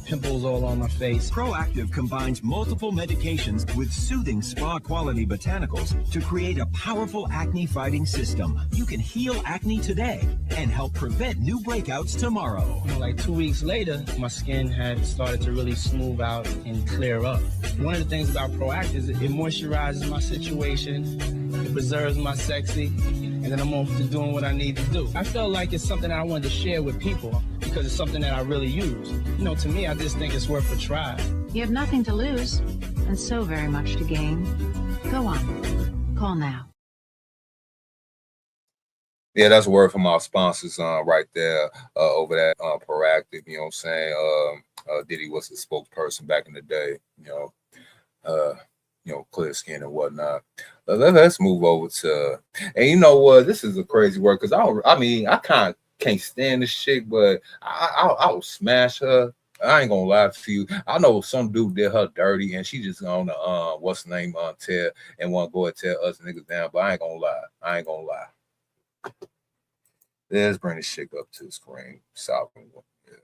pimples all on my face. Proactive combines multiple medications with soothing spa-quality botanicals to create a powerful acne-fighting system. You can heal acne today and help prevent new breakouts tomorrow. Like 2 weeks later, my skin had started to really smooth out and clear up. One of the things about Proactive is it moisturizes my situation, it preserves my sexy, and then I'm off to doing what I need to do. I felt like it's something that I wanted to share with people because it's something that I really use. To me, I just think it's worth a try. You have nothing to lose and so very much to gain. Go on. Call now. Yeah, that's a word from our sponsors right there over that Proactive. You know what I'm saying? Diddy was the spokesperson back in the day. Clear skin and whatnot. Let's move over to, and you know what? This is a crazy word because I kind of can't stand this chick, but I will smash her. I ain't gonna lie to you. I know some dude did her dirty, and she just on the what's the name tell and want to go and tell us niggas down. But I ain't gonna lie. Let's bring this chick up to the screen. Sovereign. Yeah.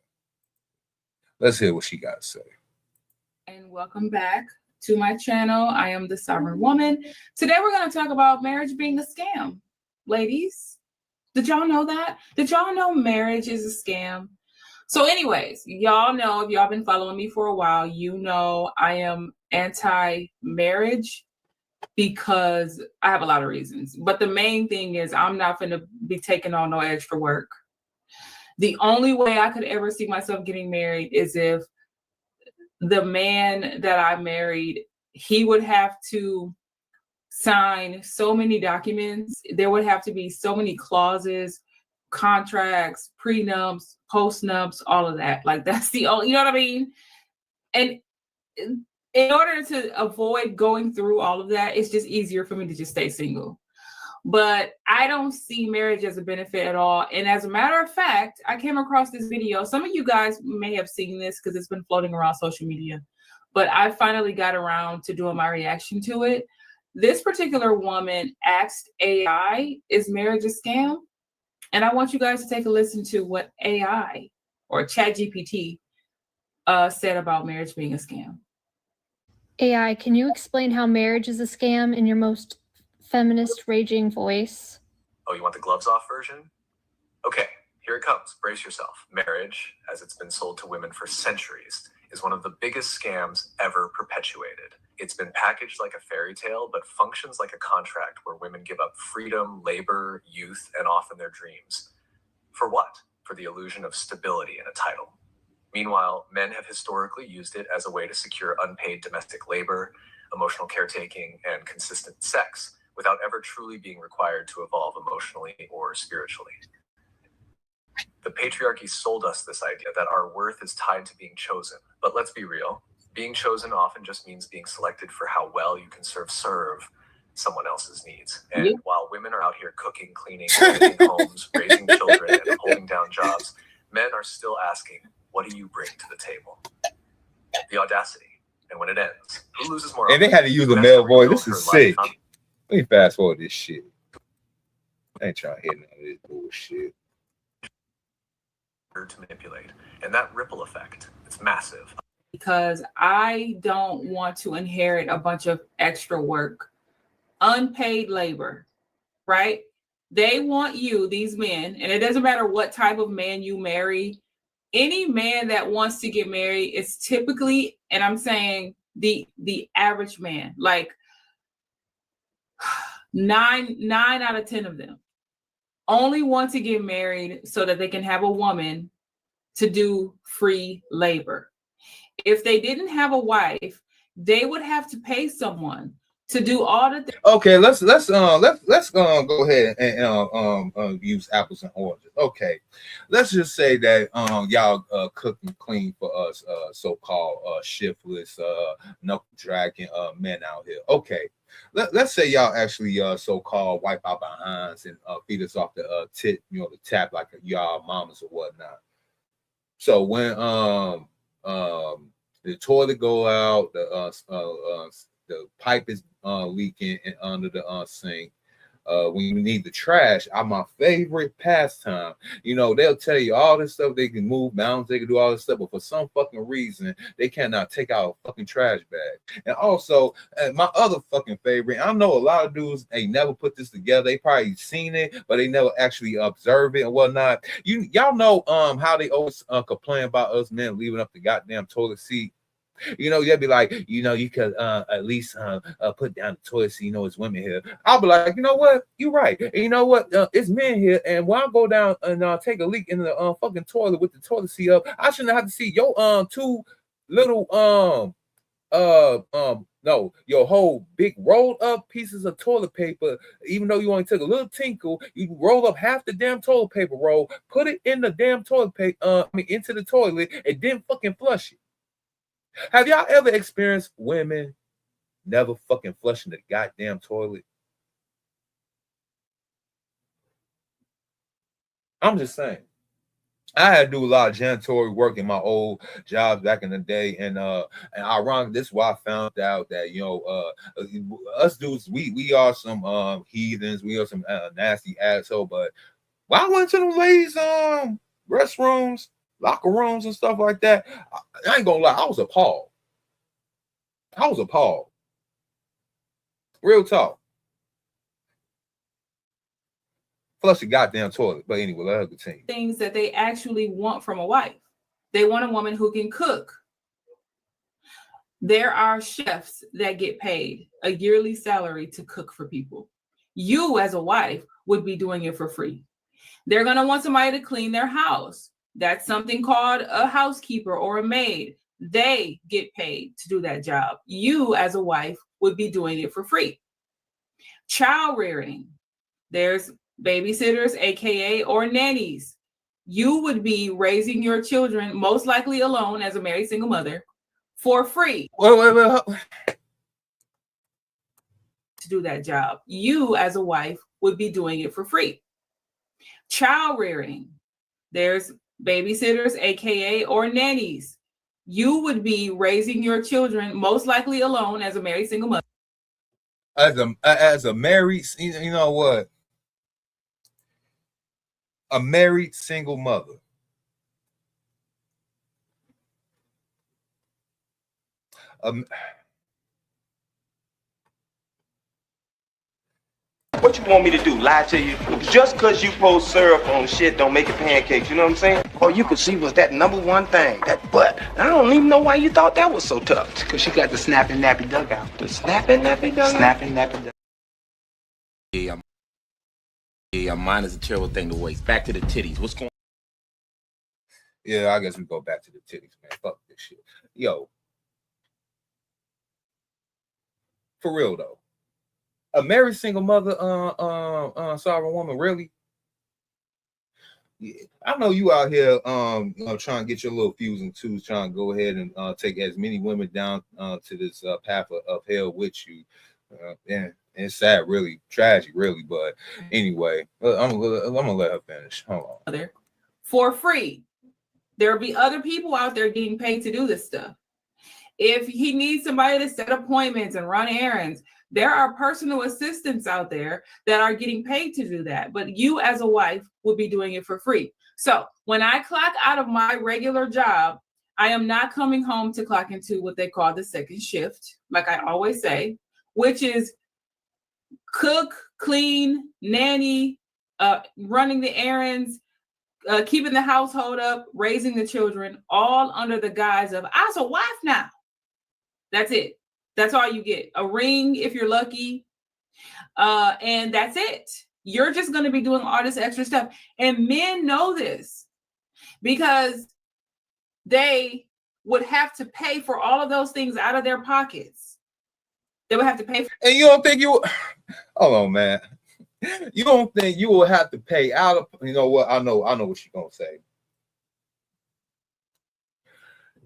Let's hear what she got to say. And welcome back to my channel. I am the Sovereign Woman. Today we're going to talk about marriage being a scam. Ladies, did y'all know that? Did y'all know marriage is a scam? So anyways, y'all know, if y'all been following me for a while, you know I am anti-marriage. because I have a lot of reasons. But the main thing is I'm not going to be taking on no extra work. The only way I could ever see myself getting married is if the man that I married, he would have to sign so many documents. There would have to be so many clauses, contracts, prenups, postnups, all of that. Like that's the only, you know what I mean? And in order to avoid going through all of that, it's just easier for me to just stay single. But I don't see marriage as a benefit at all. And as a matter of fact, I came across this video. Some of you guys may have seen this because it's been floating around social media, but I finally got around to doing my reaction to it. This particular woman asked AI, is marriage a scam? And I want you guys to take a listen to what AI or ChatGPT said about marriage being a scam. AI, can you explain how marriage is a scam in your most feminist raging voice? Oh, you want the gloves off version? Okay, here it comes. Brace yourself. Marriage, as it's been sold to women for centuries, is one of the biggest scams ever perpetuated. It's been packaged like a fairy tale, but functions like a contract where women give up freedom, labor, youth, and often their dreams. For what? For the illusion of stability and a title. Meanwhile, men have historically used it as a way to secure unpaid domestic labor, emotional caretaking, and consistent sex, without ever truly being required to evolve emotionally or spiritually. The patriarchy sold us this idea that our worth is tied to being chosen. But let's be real. Being chosen often just means being selected for how well you can serve someone else's needs. And while women are out here cooking, cleaning, managing homes, raising children, and holding down jobs, men are still asking, what do you bring to the table? The audacity. And when it ends, who loses more? And they had to use a male voice. This is sick. Let me fast forward this shit. I ain't trying to hear none of this bullshit. To manipulate. And that ripple effect, it's massive. Because I don't want to inherit a bunch of extra work, unpaid labor, right? They want you, these men, and it doesn't matter what type of man you marry. Any man that wants to get married is typically, and I'm saying the average man, like 9 out of 10 of them only want to get married so that they can have a woman to do free labor. If they didn't have a wife, they would have to pay someone to do all the things. Okay, let's go ahead and use apples and oranges. Okay, let's just say that y'all cook and clean for us so-called shiftless knuckle dragging men out here. Okay, let's say y'all actually so-called wipe our behinds and feed us off the tit, the tap like y'all mamas or whatnot. So when the toilet go out, the pipe is leaking under the sink. When you need the trash, my favorite pastime. They'll tell you all this stuff. They can move mountains, they can do all this stuff, but for some fucking reason, they cannot take out a fucking trash bag. And also, my other fucking favorite, I know a lot of dudes ain't never put this together. They probably seen it, but they never actually observe it and whatnot. Y'all know how they always complain about us men leaving up the goddamn toilet seat. They'll be like, you could at least put down the toilet seat, it's women here. I'll be like, you know what? You're right. And you know what? It's men here. And when I go down and take a leak in the fucking toilet with the toilet seat up, I shouldn't have to see your two little no, your whole big rolled up pieces of toilet paper. Even though you only took a little tinkle, you roll up half the damn toilet paper roll, put it in the damn toilet paper, into the toilet, and then fucking flush it. Have y'all ever experienced women never fucking flushing the goddamn toilet? I'm just saying. I had to do a lot of janitorial work in my old jobs back in the day, and ironically, this is why I found out that us dudes, we are some heathens, we are some nasty asshole. But when I went to the ladies' restrooms, locker rooms and stuff like that, I ain't gonna lie, I was appalled. Real talk. Flush the goddamn toilet. But anyway, let her continue. Things that they actually want from a wife. They want a woman who can cook. There are chefs that get paid a yearly salary to cook for people. You as a wife would be doing it for free. They're going to want somebody to clean their house. That's something called a housekeeper or a maid. They get paid to do that job. You as a wife would be doing it for free. Child rearing. There's babysitters, AKA, or nannies. You would be raising your children, most likely alone as a married single mother, for free. Wait. To do that job. You as a wife would be doing it for free. Child rearing. There's babysitters, AKA, or nannies. You would be raising your children, most likely alone as a married single mother. As a married, you know what? A married single mother. What you want me to do? Lie to you? Just because you post syrup on shit don't make it pancakes, you know what I'm saying? All you could see was that number one thing, that butt. I don't even know why you thought that was so tough. Because she got the snapping nappy dugout. The snapping nappy dugout? Snapping nappy dugout. Yeah, mine is a terrible thing to waste. Back to the titties. What's going on? Yeah, I guess we go back to the titties, man. Fuck this shit. Yo. For real though. A married single mother, sovereign woman, really? Yeah, I know you out here, trying to get your little fuse and twos, trying to go ahead and take as many women down to this path of hell with you. And it's sad, really, tragic, really. But anyway, I'm gonna let her finish. Hold on. For free. There'll be other people out there getting paid to do this stuff. If he needs somebody to set appointments and run errands, there are personal assistants out there that are getting paid to do that. But you as a wife would be doing it for free. So when I clock out of my regular job, I am not coming home to clock into what they call the second shift, like I always say, which is cook, clean, nanny, running the errands, keeping the household up, raising the children, all under the guise of, I was a wife now. That's it. That's all you get. A ring if you're lucky. And that's it. You're just going to be doing all this extra stuff. And men know this because they would have to pay for all of those things out of their pockets. They would have to pay for. And you don't think you, hold on, man. You don't think you will have to pay out of, you know what? I know what she's going to say.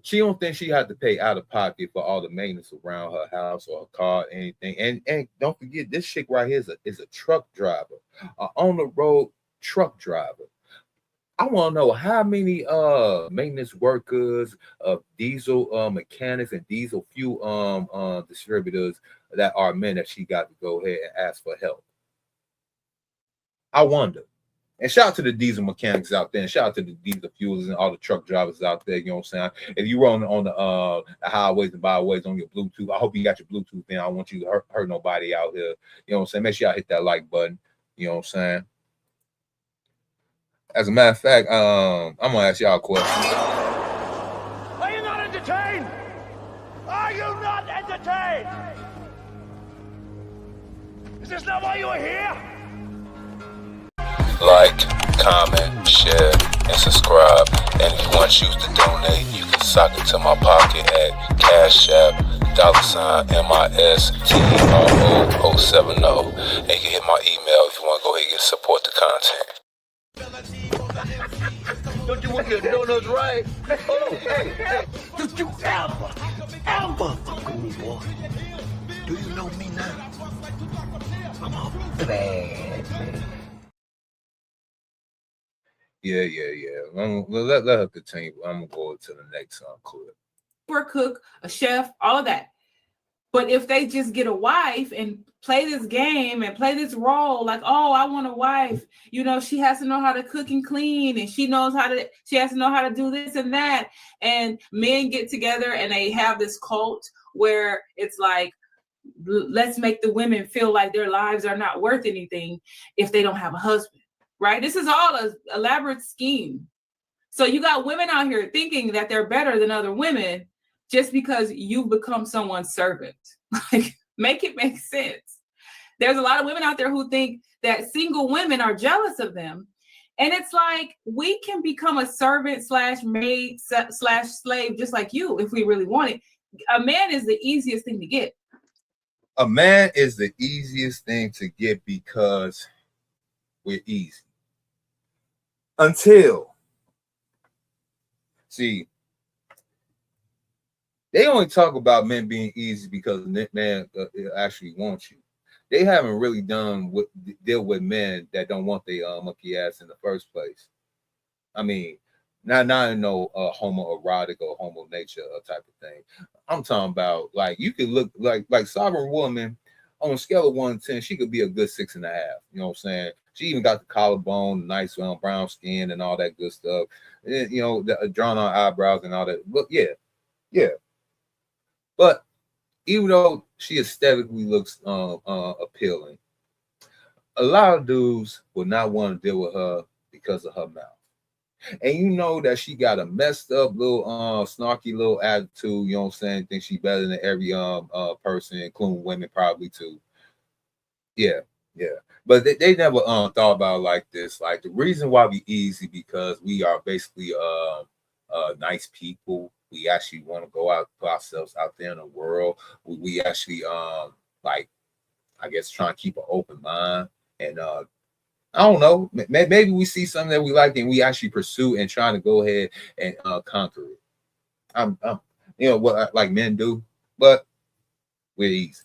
She don't think she had to pay out of pocket for all the maintenance around her house or her car, anything. And don't forget, this chick right here is a truck driver, on the road truck driver. I want to know how many maintenance workers, diesel mechanics, and diesel fuel distributors that are men that she got to go ahead and ask for help. I wonder. And shout out to the diesel mechanics out there, and shout out to the diesel fuelers and all the truck drivers out there. You know what I'm saying? If you run on the highways and byways on your Bluetooth, I hope you got your Bluetooth in. I don't want you to hurt nobody out here. You know what I'm saying? Make sure y'all hit that like button. You know what I'm saying? As a matter of fact, I'm gonna ask y'all a question. Are you not entertained? Are you not entertained? Is this not why you are here? Like, comment, share, and subscribe. And if you want to choose to donate, you can sock it to my pocket at Cash App, $MISTRO070. And you can hit my email if you want to go ahead and support the content. Don't you want your donuts right? Oh, hey, don't you ever fuck with me, boy? Do you know me now? I'm a bad man. Yeah. Let her continue. I'm gonna go to the next clip. For a cook, a chef, all of that. But if they just get a wife and play this game and play this role, like, oh, I want a wife, you know, she has to know how to cook and clean, and she has to know how to do this and that. And men get together and they have this cult where it's like, let's make the women feel like their lives are not worth anything if they don't have a husband. Right? This is all an elaborate scheme. So you got women out here thinking that they're better than other women just because you've become someone's servant. Like, make it make sense. There's a lot of women out there who think that single women are jealous of them. And it's like, we can become a servant slash maid slash slave just like you if we really want it. A man is the easiest thing to get. A man is the easiest thing to get because we're easy. Until, see, they only talk about men being easy because man actually wants you. They haven't really deal with men that don't want their monkey ass in the first place. I mean, not in no homoerotic or homo nature type of thing. I'm talking about, like, you could look like sovereign woman on a scale of 1 to 10, she could be a good 6.5. You know what I'm saying? She even got the collarbone, nice brown skin, and all that good stuff. And, you know, the drawn on eyebrows and all that. But yeah. But even though she aesthetically looks appealing, a lot of dudes will not want to deal with her because of her mouth. And you know that she got a messed up little snarky little attitude, you know what I'm saying? Think she better than every person, including women probably too. Yeah. But they never thought about it like this. Like, the reason why we easy because we are basically nice people. We actually want to go out, put ourselves out there in the world. We actually like, I guess, trying to keep an open mind. And I don't know, maybe we see something that we like and we actually pursue and trying to go ahead and conquer it. I'm you know what, like men do, but we're easy.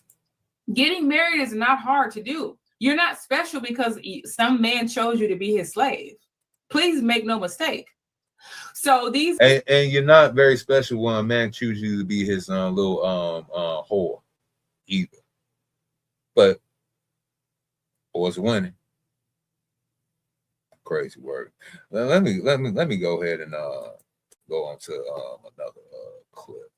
Getting married is not hard to do. You're not special because some man chose you to be his slave. Please make no mistake. So these and you're not very special when a man chooses you to be his little whore either. But whore's winning? Crazy word. Let me go ahead and go on to another clip.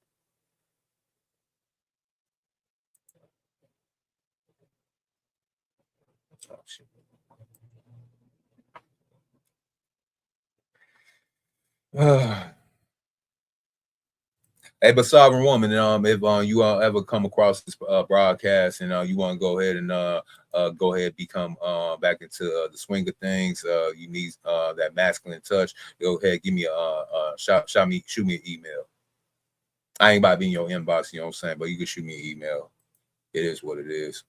Oh, shit. Hey, but sovereign woman, if you ever come across this broadcast and you want to go ahead and go ahead become back into the swing of things, you need that masculine touch. Go ahead, give me shoot me an email. I ain't about to be in your inbox, you know what I'm saying, but you can shoot me an email. It is what it is.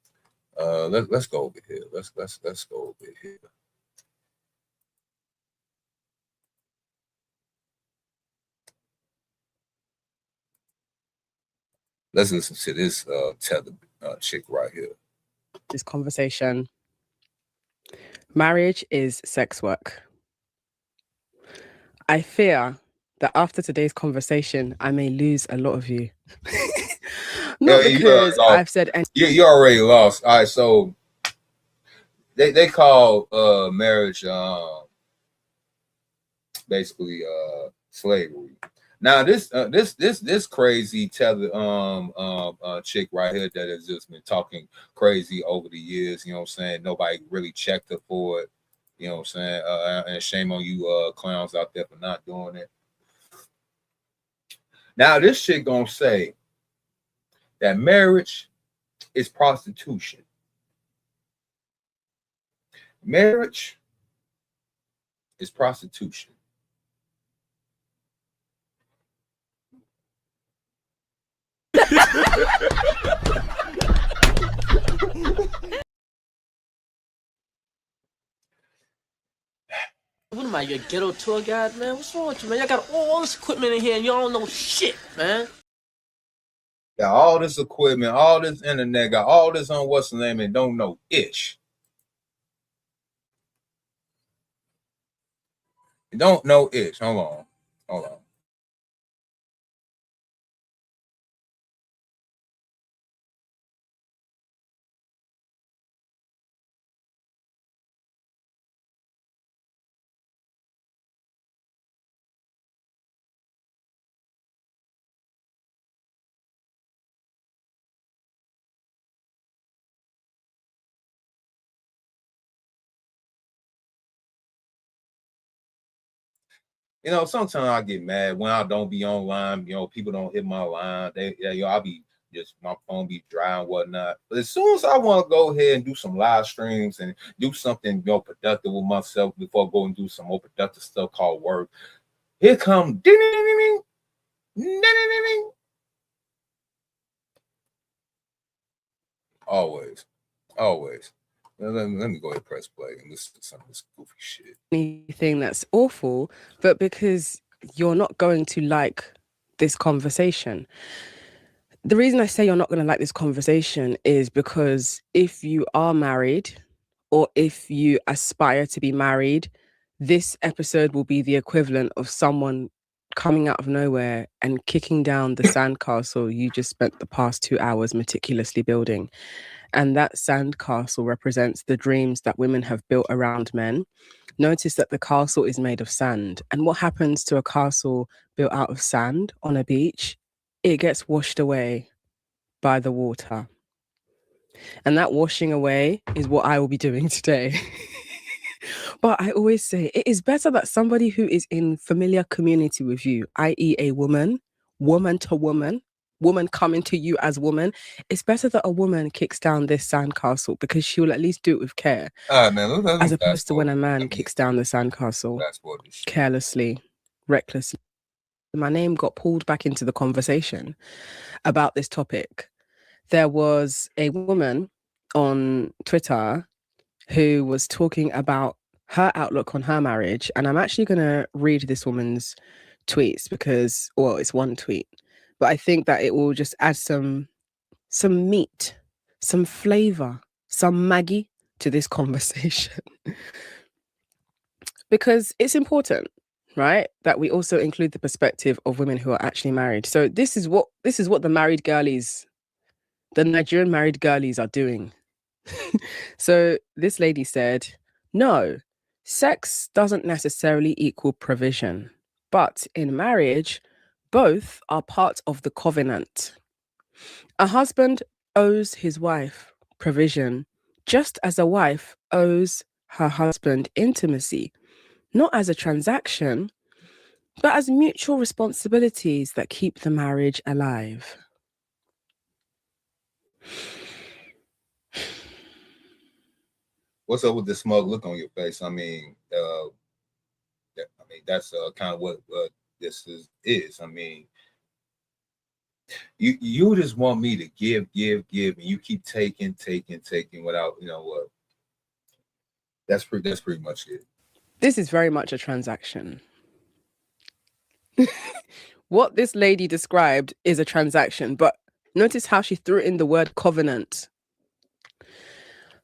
Let's go over here. Let's go over here. Let's listen to this tether chick right here. This conversation. Marriage is sex work. I fear that after today's conversation, I may lose a lot of you. Not because I've said anything. You already lost. All right, so they call marriage basically slavery. Now this crazy tether chick right here that has just been talking crazy over the years, you know what I'm saying? Nobody really checked her for it, you know what I'm saying? And shame on you clowns out there for not doing it. Now this chick gonna say that marriage is prostitution. Marriage is prostitution. What am I, your ghetto tour guide, man? What's wrong with you, man? Y'all got all this equipment in here and y'all don't know shit, man. Got all this equipment, all this internet, got all this on what's the name and don't know ish. Don't know ish. Hold on. You know, sometimes I get mad when I don't be online. You know, people don't hit my line. I'll be just my phone be dry and whatnot. But as soon as I want to go ahead and do some live streams and do something productive with myself before I go and do some more productive stuff called work, here come ding, ding, ding, ding, ding, ding, ding, ding. Always. Let me go ahead and press play and listen to some of this goofy shit. Anything that's awful, but because you're not going to like this conversation. The reason I say you're not going to like this conversation is because if you are married or if you aspire to be married, this episode will be the equivalent of someone coming out of nowhere and kicking down the sandcastle you just spent the past 2 hours meticulously building. And that sandcastle represents the dreams that women have built around men. Notice that the castle is made of sand. And what happens to a castle built out of sand on a beach? It gets washed away by the water. And that washing away is what I will be doing today. But I always say it is better that somebody who is in familiar community with you, i.e. a woman to woman coming to you as woman, it's better that a woman kicks down this sandcastle because she will at least do it with care. As opposed to when a man kicks down the sandcastle carelessly, recklessly. My name got pulled back into the conversation about this topic. There was a woman on Twitter who was talking about her outlook on her marriage. And I'm actually going to read this woman's tweets because, well, it's one tweet, but I think that it will just add some meat, some flavor, some Maggie to this conversation. Because it's important, right, that we also include the perspective of women who are actually married. So this is what the married girlies, the Nigerian married girlies are doing. So this lady said, no, sex doesn't necessarily equal provision, but in marriage, both are part of the covenant. A husband owes his wife provision, just as a wife owes her husband intimacy, not as a transaction, but as mutual responsibilities that keep the marriage alive. What's up with the smug look on your face? I mean, that's kind of what this is. I mean, you just want me to give, and you keep taking without, you know what? That's pretty much it. This is very much a transaction. What this lady described is a transaction, but notice how she threw in the word covenant.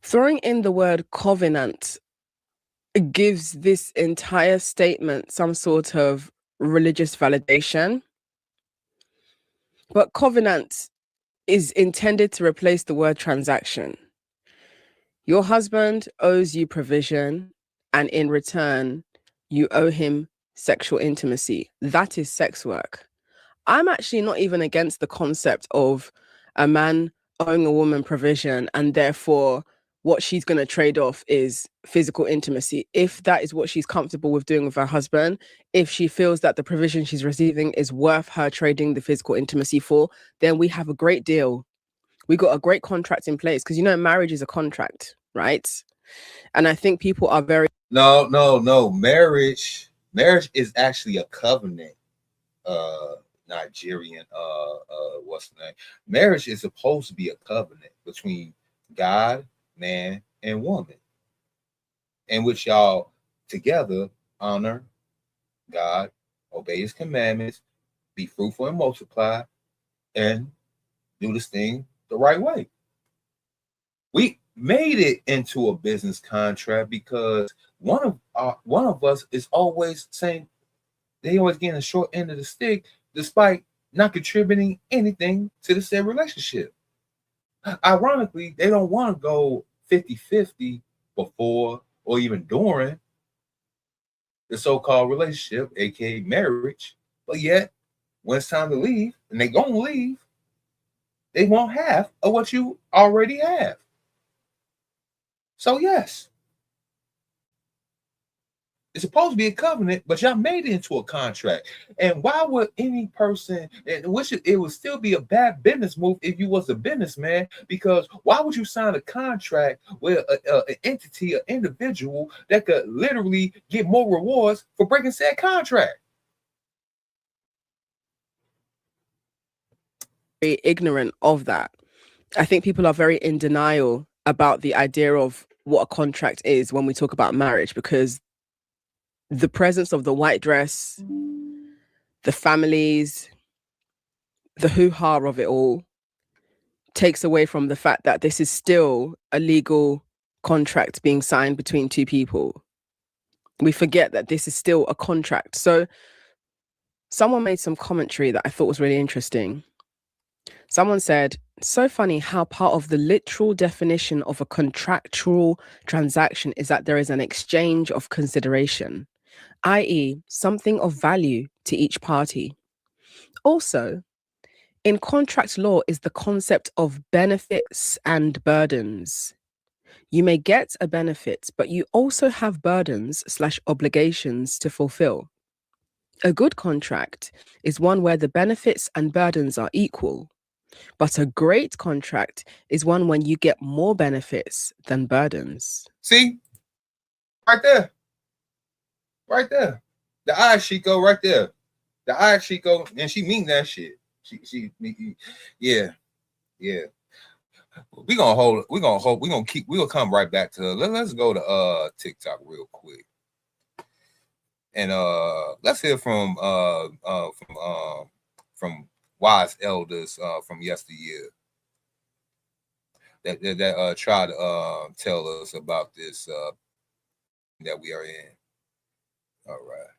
Throwing in the word covenant gives this entire statement some sort of religious validation. But covenant is intended to replace the word transaction. Your husband owes you provision, and in return, you owe him sexual intimacy. That is sex work. I'm actually not even against the concept of a man owing a woman provision and therefore what she's going to trade off is physical intimacy. If that is what she's comfortable with doing with her husband, if she feels that the provision she's receiving is worth her trading the physical intimacy for, then we have a great deal. We got a great contract in place because, you know, marriage is a contract, right? And I think people are very... No. Marriage is actually a covenant. Nigerian, what's the name? Marriage is supposed to be a covenant between God, man, and woman, in which y'all together honor God, obey his commandments, be fruitful and multiply, and do this thing the right way. We made it into a business contract because one of us is always saying they always getting the short end of the stick, despite not contributing anything to the said relationship. Ironically, they don't want to go 50-50 before or even during the so-called relationship, aka marriage. But yet, when it's time to leave, and they're gonna leave, they want half of what you already have. So yes, It's supposed to be a covenant, but y'all made it into a contract. And why would any person, and it would still be a bad business move if you was a businessman, because why would you sign a contract with an entity, an individual that could literally get more rewards for breaking said contract? Very ignorant of that. I think people are very in denial about the idea of what a contract is when we talk about marriage, because the presence of the white dress, the families, the hoo-ha of it all takes away from the fact that this is still a legal contract being signed between two people. We forget that this is still a contract. So someone made some commentary that I thought was really interesting. Someone said, so funny how part of the literal definition of a contractual transaction is that there is an exchange of consideration, i.e., something of value to each party. Also, in contract law is the concept of benefits and burdens. You may get a benefit, but you also have burdens/obligations to fulfill. A good contract is one where the benefits and burdens are equal, but a great contract is one when you get more benefits than burdens. See? Right there. Right there. The eye she go right there. The eye she go, and she mean that shit. Yeah. We're gonna come right back to her. Let's go to TikTok real quick. And let's hear from wise elders from yesteryear that try to tell us about this that we are in. All right.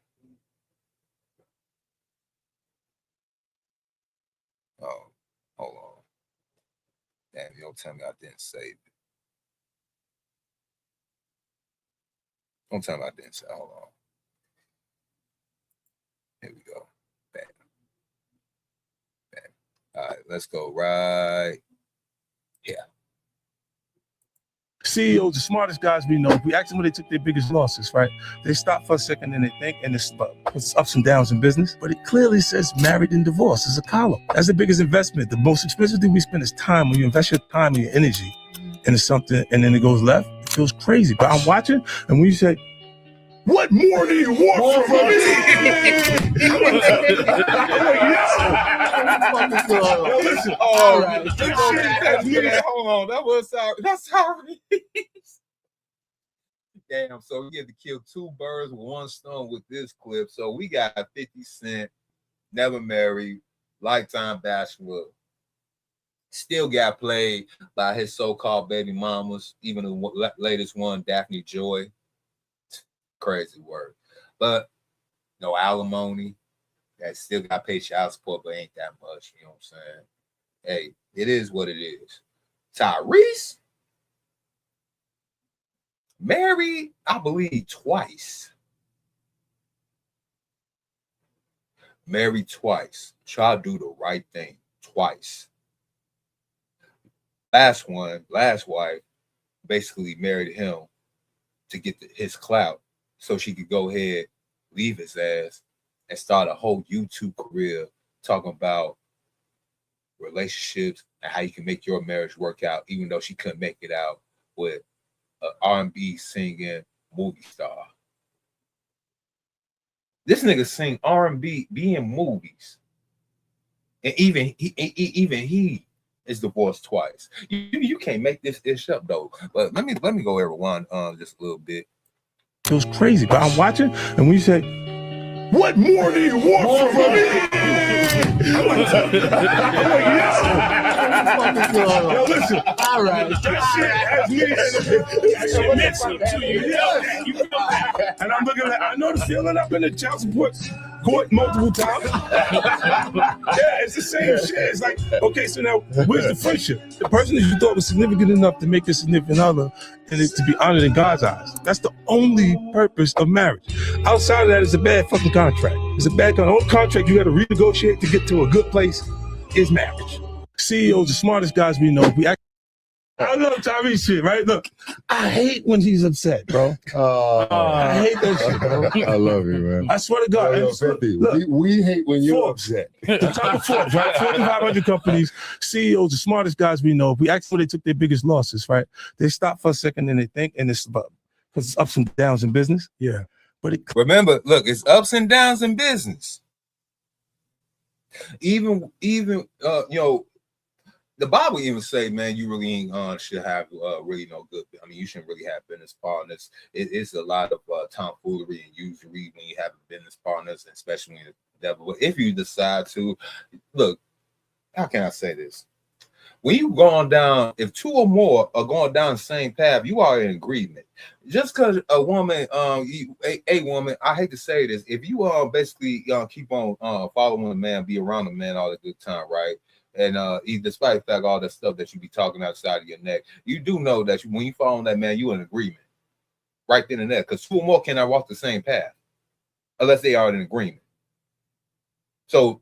Oh, hold on. Damn, you don't tell me I didn't save it. Don't tell me I didn't save it. Hold on. Here we go. Bam. All right, let's go right here. CEOs, the smartest guys we know, we ask them when they took their biggest losses, right? They stop for a second and they think, and it's ups and downs in business, but it clearly says married and divorced as a column. That's the biggest investment. The most expensive thing we spend is time. When you invest your time and your energy into something and then it goes left, it feels crazy. But I'm watching, and when you say, what more do you want from me? Yo, listen. All right. Hold on. That's sorry. Damn. So we get to kill two birds with one stone with this clip. So we got 50 Cent, never married, lifetime bachelor. Still got played by his so-called baby mamas, even the latest one, Daphne Joy. Crazy word, but no alimony. That still got to pay child support, but ain't that much. You know what I'm saying? Hey, it is what it is. Tyrese married, I believe, twice. Married twice. Try to do the right thing twice. Last wife, basically married him to get his clout, so she could go ahead, leave his ass, and start a whole YouTube career talking about relationships and how you can make your marriage work out, even though she couldn't make it out with an R&B singing movie star. This nigga sing R&B, be in movies, and even he is divorced twice. You can't make this ish up though. But let me go everyone just a little bit. It was crazy, but I'm watching, and when you say, what more do you want from me? I'm like, yo, listen. All right. That shit meant something to you. And I'm looking at, I know the feeling. I've been in child support court multiple times. Yeah, it's the same shit. It's like, okay, so now where's the friendship? The person that you thought was significant enough to make a significant other and it to be honored in God's eyes. That's the only purpose of marriage. Outside of that, it's a bad fucking contract. It's a bad contract. The only contract you got to renegotiate to get to a good place is marriage. CEOs, the smartest guys we know, we I love Tyrese shit, right? Look, I hate when he's upset, bro. I hate that shit, bro. I love you, man. I swear to God. Yo, 50, we hate when you're upset. The top of Forbes, right? 4,500 companies, CEOs, the smartest guys we know. If we ask where they took their biggest losses, right? They stop for a second and they think, and it's about because it's ups and downs in business. Yeah. But remember, look, it's ups and downs in business. Even you know, the Bible even say, man, you really ain't should have really no good. I mean, you shouldn't really have business partners. It's a lot of tomfoolery and usury when you have business partners, especially when the devil. But if you decide to, look, how can I say this? When you going down, if two or more are going down the same path, you are in agreement. Just because a woman, a woman, I hate to say this, if you basically keep on following a man, be around a man all the good time, right? And despite the fact all that stuff that you be talking outside of your neck, you do know that when you follow that man, you in agreement right then and there. Because two or more cannot walk the same path unless they are in agreement. So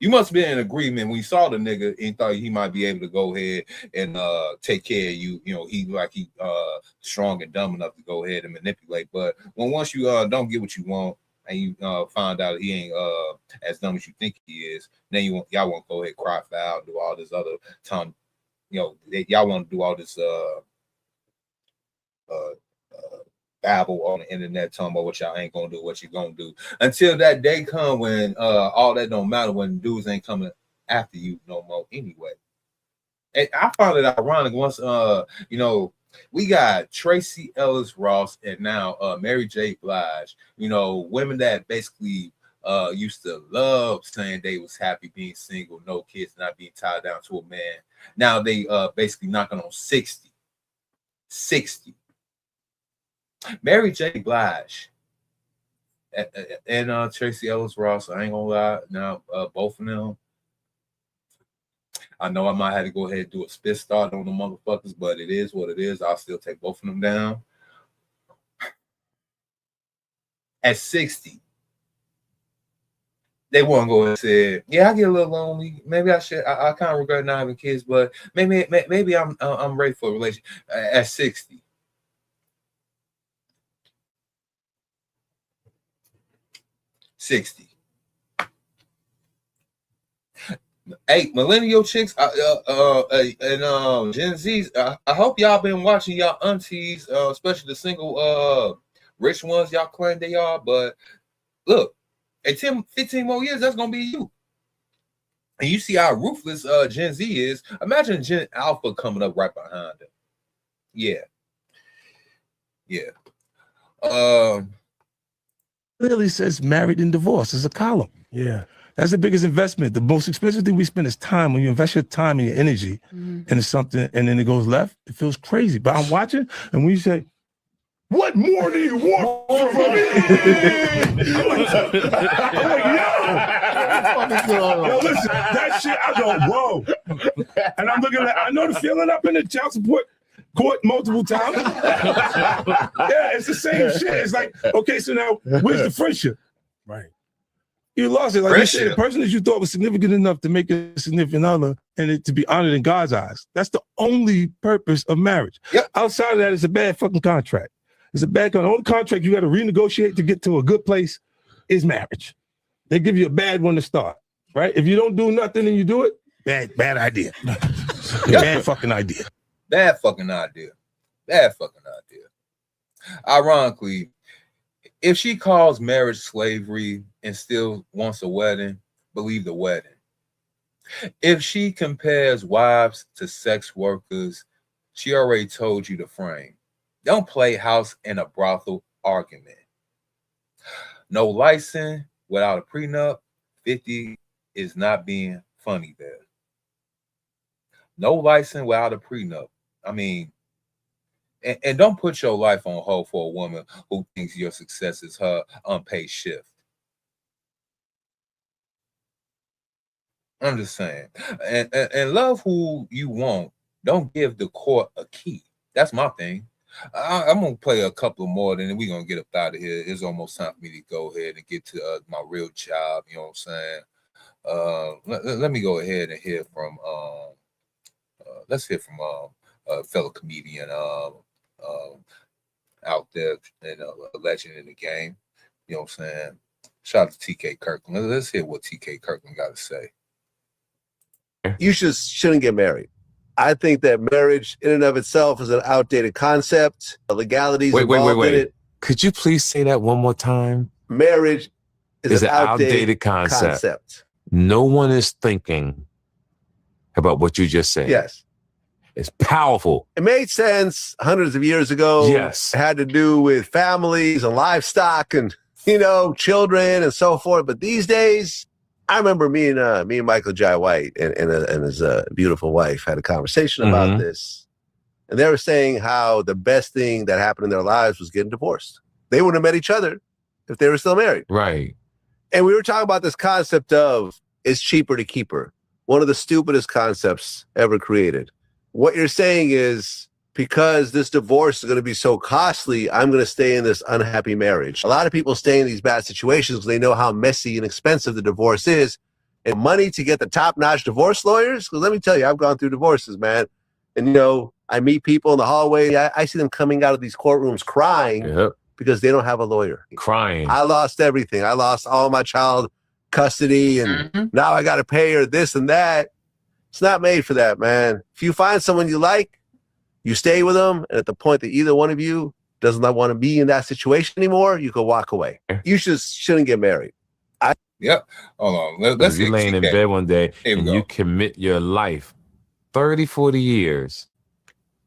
you must be in agreement when you saw the nigga and thought he might be able to go ahead and take care of you. You know, he strong and dumb enough to go ahead and manipulate. But once you don't get what you want and you find out he ain't as dumb as you think he is, then y'all want to go ahead, cry foul, do all this other time. You know, y'all want to do all this babble on the internet talking about what y'all ain't gonna do, what you gonna do, until that day come when all that don't matter, when dudes ain't coming after you no more anyway. And I found it ironic once you know, we got Tracy Ellis Ross and now Mary J. Blige, you know, women that basically used to love saying they was happy being single, no kids, not being tied down to a man. Now they basically knocking on 60. Mary J. Blige and Tracy Ellis Ross, I ain't gonna lie, now both of them, I know I might have to go ahead and do a spit start on the motherfuckers, but it is what it is. I'll still take both of them down. At 60, they want to go and say, yeah, I get a little lonely. Maybe I should. I kind of regret not having kids, but maybe I'm ready for a relationship. At 60. Hey, millennial chicks and Gen Zs, I hope y'all been watching y'all aunties, especially the single rich ones y'all claim they are. But look, in 10, 15 more years, that's gonna be you. And you see how ruthless Gen Z is. Imagine Gen Alpha coming up right behind them. Yeah. Clearly says married and divorced. It's a column. Yeah. That's the biggest investment. The most expensive thing we spend is time. When you invest your time and your energy into something and then it goes left, it feels crazy. But I'm watching, and when you say, what more do you want from me? I'm like, yo, listen, that shit, I go, whoa. And I'm looking at, I know the feeling. I've been in child support court multiple times. Yeah, it's the same shit. It's like, okay, so now where's the friendship? Right. You lost it. Like you said, the person that you thought was significant enough to make a significant other and it to be honored in God's eyes. That's the only purpose of marriage. Yep. Outside of that, it's a bad fucking contract. It's a bad contract. The only contract you got to renegotiate to get to a good place is marriage. They give you a bad one to start, right? If you don't do nothing and you do it, bad idea. Bad fucking idea. Bad fucking idea. Ironically, if she calls marriage slavery and still wants a wedding, believe the wedding. If she compares wives to sex workers, she already told you the frame. Don't play house in a brothel argument. No license without a prenup, 50 is not being funny there. No license without a prenup. I mean, and don't put your life on hold for a woman who thinks your success is her unpaid shift. I'm just saying. And love who you want. Don't give the court a key. That's my thing. I'm going to play a couple more, and then we're going to get up out of here. It's almost time for me to go ahead and get to my real job. You know what I'm saying? Let me go ahead and hear from, let's hear from fellow comedian out there and a legend in the game. You know what I'm saying? Shout out to TK Kirkland. Let's hear what TK Kirkland got to say. You shouldn't get married. I think that marriage in and of itself is an outdated concept. The legalities involved in it. Could you please say that one more time? Marriage is an an outdated concept. No one is thinking about what you just said. Yes. It's powerful. It made sense hundreds of years ago. Yes. It had to do with families and livestock and, children and so forth. But these days, I remember me and Michael Jai White and his beautiful wife had a conversation about this. And they were saying how the best thing that happened in their lives was getting divorced. They wouldn't have met each other if they were still married. Right. And we were talking about this concept of it's cheaper to keep her. One of the stupidest concepts ever created. What you're saying is, because this divorce is going to be so costly, I'm going to stay in this unhappy marriage. A lot of people stay in these bad situations because they know how messy and expensive the divorce is. And money to get the top-notch divorce lawyers, because let me tell you, I've gone through divorces, man. And, I meet people in the hallway. I see them coming out of these courtrooms crying because they don't have a lawyer. Crying. I lost everything. I lost all my child custody, and now I got to pay her this and that. It's not made for that, man. If you find someone you like, you stay with them, and at the point that either one of you does not want to be in that situation anymore, you can walk away. You shouldn't get married. Yep. Hold on. Let's be laying in bed one day and go. You commit your life 30, 40 years.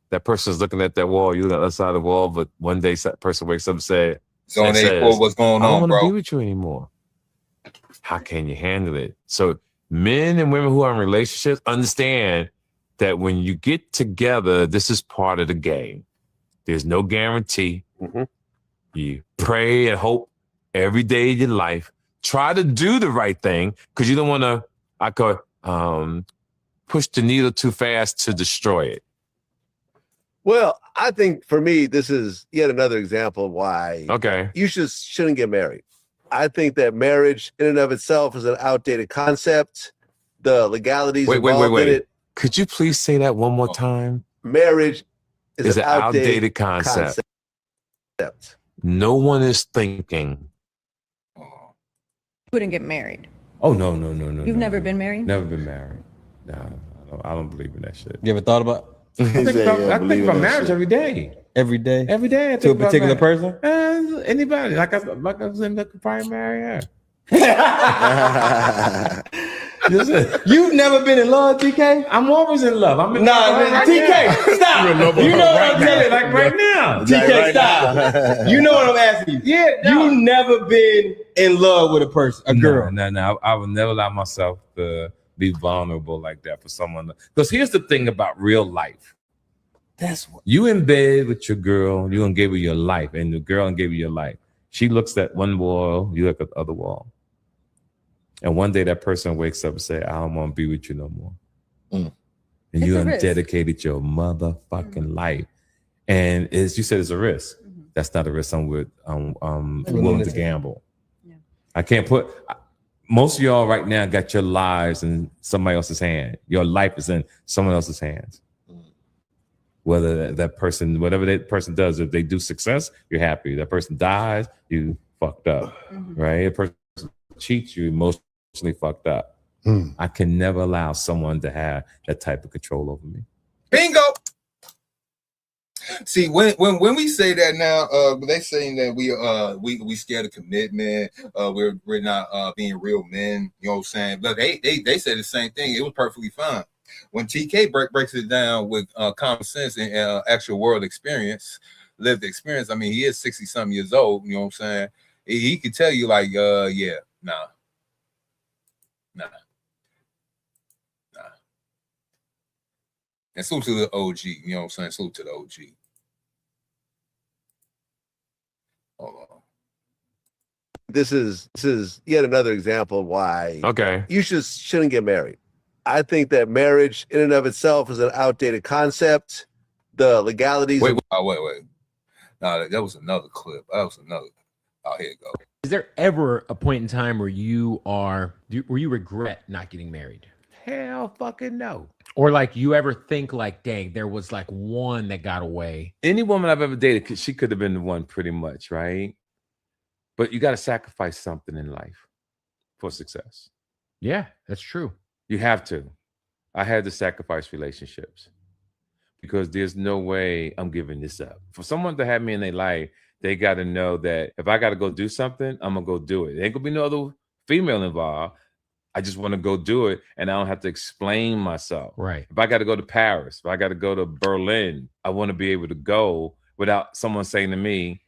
That person's looking at that wall, you're on the other side of the wall, but one day that person wakes up and says, Zone 8, what's going I on, don't bro? want to be with you anymore. How can you handle it? So men and women who are in relationships understand that when you get together, this is part of the game. There's no guarantee. You pray and hope every day of your life. Try to do the right thing because you don't want to push the needle too fast to destroy it. Well, I think for me, this is yet another example of why you shouldn't get married. I think that marriage in and of itself is an outdated concept. The legalities involved in it. Could you please say that one more time? Marriage is an outdated concept. No one is thinking. Wouldn't get married. Oh, no. You've never been married? Never been married. No, I don't believe in that shit. You ever thought about? I think about marriage every day. Every day? Every day. To a particular person? Anybody. Like I was in the probably marry her. You've never been in love, TK? I'm always in love. I'm in love right TK, now. stop. You know what I'm telling you, like right now. TK, stop. You know what I'm asking you. Yeah, no. You've never been in love with a person, a girl. No. I would never allow myself to be vulnerable like that for someone. Because here's the thing about real life. That's what you in bed with your girl, you're gonna give her your life, and the girl gonna give you your life. She looks at one wall, you look at the other wall. And one day that person wakes up and say, I don't want to be with you no more. And you undedicated your motherfucking life. And as you said, it's a risk. That's not a risk I'm willing to gamble. Yeah. I can't put most of y'all right now got your lives in somebody else's hand. Your life is in someone else's hands. Whether that person, whatever that person does, if they do success, you're happy. That person dies, you fucked up. Right? A person cheats, you emotionally fucked up. I can never allow someone to have that type of control over me. Bingo. See, when we say that now, they saying that we scared of commitment. We're not being real men. You know what I'm saying? But they said the same thing. It was perfectly fine. When TK breaks it down with common sense and actual world experience, lived experience. I mean, he is 60-something years old. You know what I'm saying? He could tell you like, yeah, nah. And salute to the OG, you know what I'm saying? Salute to the OG. Hold on. This is yet another example of why you shouldn't get married. I think that marriage in and of itself is an outdated concept. The legalities. Wait. No, that was another clip. Oh, here you go. Is there ever a point in time where you regret not getting married? Hell fucking no. Or like you ever think like, dang, there was like one that got away. Any woman I've ever dated, she could have been the one pretty much, right? But you got to sacrifice something in life for success. Yeah, that's true. You have to. I had to sacrifice relationships because there's no way I'm giving this up. For someone to have me in their life, they got to know that if I got to go do something, I'm going to go do it. There ain't going to be no other female involved. I just want to go do it, and I don't have to explain myself. Right. If I got to go to Paris, if I got to go to Berlin, I want to be able to go without someone saying to me,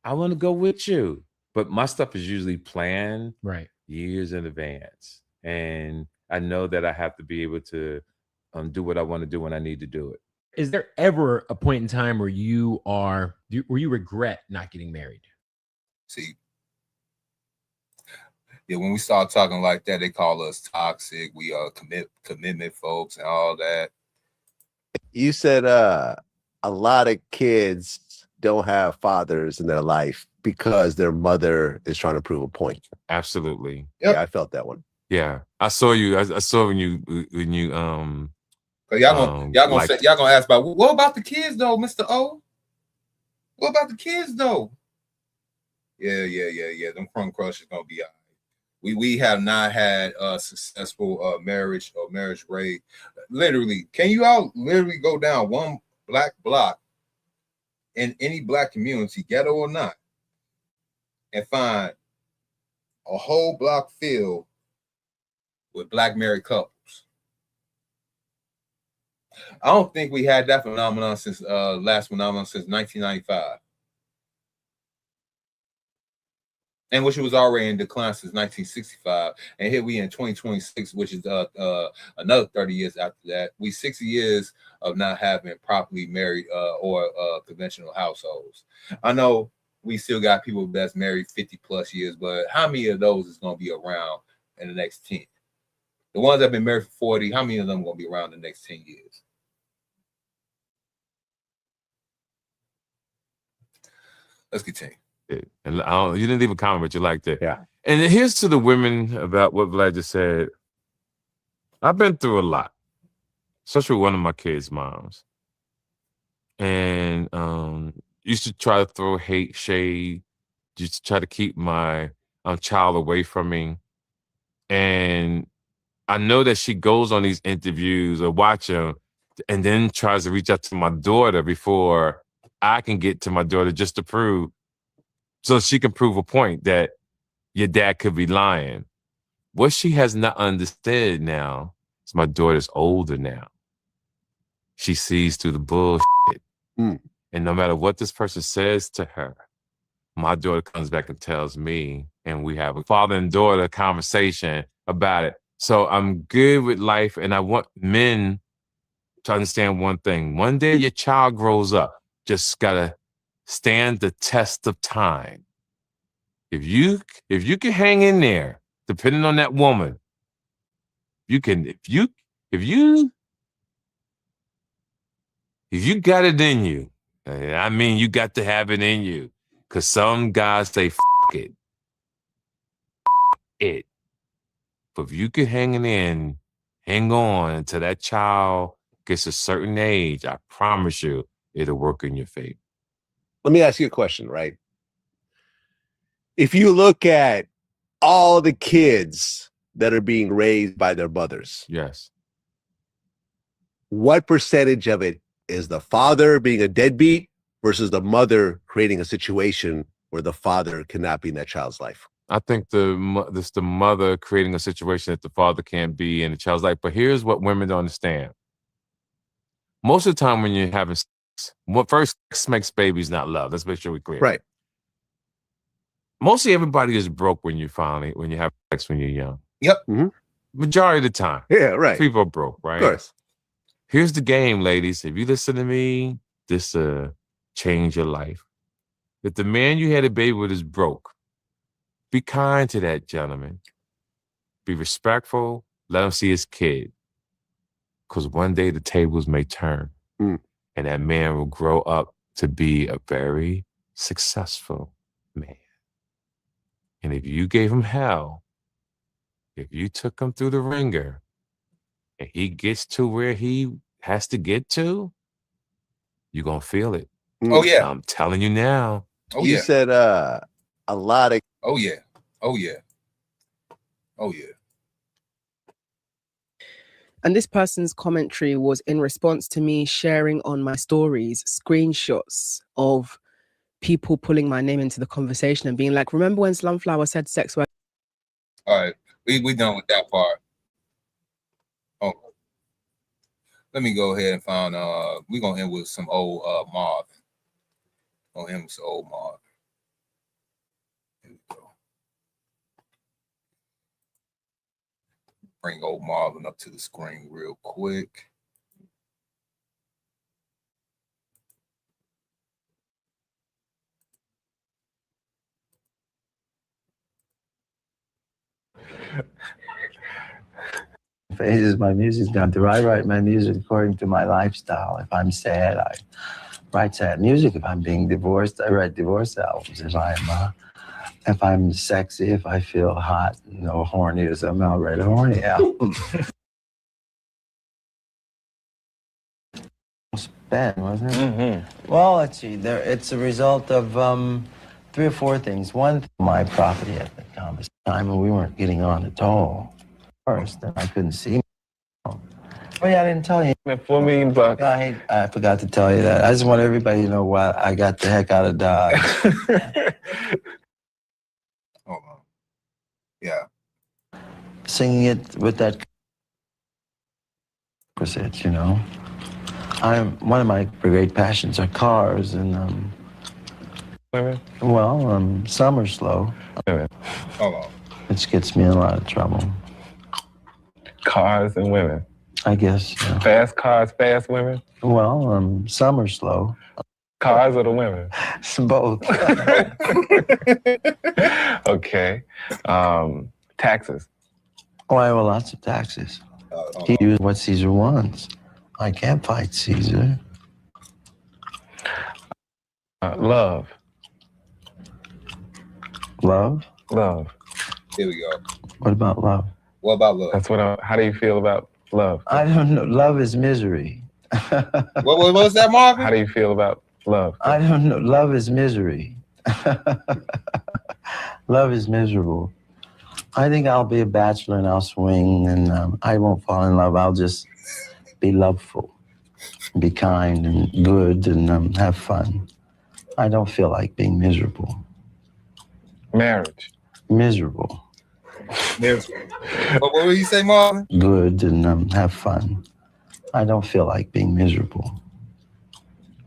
I want to go with you. But my stuff is usually planned years in advance. And I know that I have to be able to do what I want to do when I need to do it. Is there ever a point in time where you regret not getting married? See, yeah, when we start talking like that, they call us toxic. We are commitment folks and all that. You said a lot of kids don't have fathers in their life because their mother is trying to prove a point. Absolutely. Yep. Yeah, I felt that one. Yeah, I saw you. I saw when you y'all gonna ask about what about the kids though, Mr. O? What about the kids though? Yeah. Them crumb crushers gonna be all right. We have not had a successful marriage or marriage rate. Literally, can you all literally go down one black block in any black community, ghetto or not, and find a whole block filled with black married couples? I don't think we had that phenomenon since last phenomenon since 1995. And which was already in decline since 1965. And here we in 2026, which is another 30 years after that. We 60 years of not having properly married or conventional households. I know we still got people that's married 50 plus years, but how many of those is going to be around in the next 10? The ones that have been married for 40, how many of them are going to be around in the next 10 years? Let's continue. And you didn't leave a comment, but you liked it. Yeah. And here's to the women about what Vlad just said. I've been through a lot, especially one of my kids' moms. And used to try to throw hate, shade, used to try to keep my child away from me. And I know that she goes on these interviews or watch them and then tries to reach out to my daughter before I can get to my daughter just to prove, so she can prove a point that your dad could be lying. What she has not understood now is my daughter's older now. She sees through the bullshit. And no matter what this person says to her, my daughter comes back and tells me, and we have a father and daughter conversation about it. So I'm good with life, and I want men to understand one thing. One day your child grows up. Just gotta stand the test of time. If you can hang in there, depending on that woman, you can. If you got it in you, I mean, you got to have it in you. Cause some guys say F it. But if you can hang on until that child gets a certain age, I promise you, it'll work in your favor. Let me ask you a question, right? If you look at all the kids that are being raised by their mothers, yes, what percentage of it is the father being a deadbeat versus the mother creating a situation where the father cannot be in that child's life? I think the mother creating a situation that the father can't be in the child's life. But here's what women don't understand. Most of the time when you're having sex, first, sex makes babies, not love. Let's make sure we're clear. Right. Mostly everybody is broke when you have sex when you're young. Yep. Mm-hmm. Majority of the time. Yeah, right. People are broke, right? Of course. Here's the game, ladies. If you listen to me, this change your life. If the man you had a baby with is broke, be kind to that gentleman. Be respectful. Let him see his kid. Because one day the tables may turn. And that man will grow up to be a very successful man. And if you gave him hell, if you took him through the ringer, and he gets to where he has to get to, you're gonna feel it. Oh yeah. I'm telling you now. Oh You yeah. said a lot of. Oh yeah. Oh yeah. Oh yeah. And this person's commentary was in response to me sharing on my stories screenshots of people pulling my name into the conversation and being like, remember when Slumflower said sex work? All right. We done with that part. Oh. Let me go ahead and find we're gonna end with some old Marvin. Gonna end with some old Marvin. Here we go. Bring old Marvin up to the screen real quick. Phases my music's gone through. I write my music according to my lifestyle. If I'm sad, I write sad music. If I'm being divorced, I write divorce albums. If I'm sexy, if I feel hot, horny or something, I'll write a horny album. Ben, wasn't it? Mm-hmm. Well, let's see. It's a result of 3 or 4 things. One, my property at the time, and we weren't getting on at all. First, and I couldn't see him. Oh yeah, I didn't tell you. $4 million. I forgot to tell you that. I just want everybody to know why I got the heck out of Dodge. Hold on. Yeah. Singing it with that cassette, one of my great passions are cars and women. Well, some are slow. Women. Hold on. Which gets me in a lot of trouble. Cars and women. I guess. Fast cars, fast women. Well, some are slow. Cars or the women? Both. Okay. Taxes. Oh, I owe lots of taxes. He used what Caesar wants. I can't fight Caesar. Love. Love? Love. Here we go. What about love? What about love? That's how do you feel about love? I don't know. Love is misery. What was that, Marvin? How do you feel about love? I don't know. Love is misery. Love is miserable. I think I'll be a bachelor and I'll swing and I won't fall in love. I'll just be loveful, be kind and good and have fun. I don't feel like being miserable. Marriage. Miserable. What will you say, Marvin? Good and have fun. I don't feel like being miserable.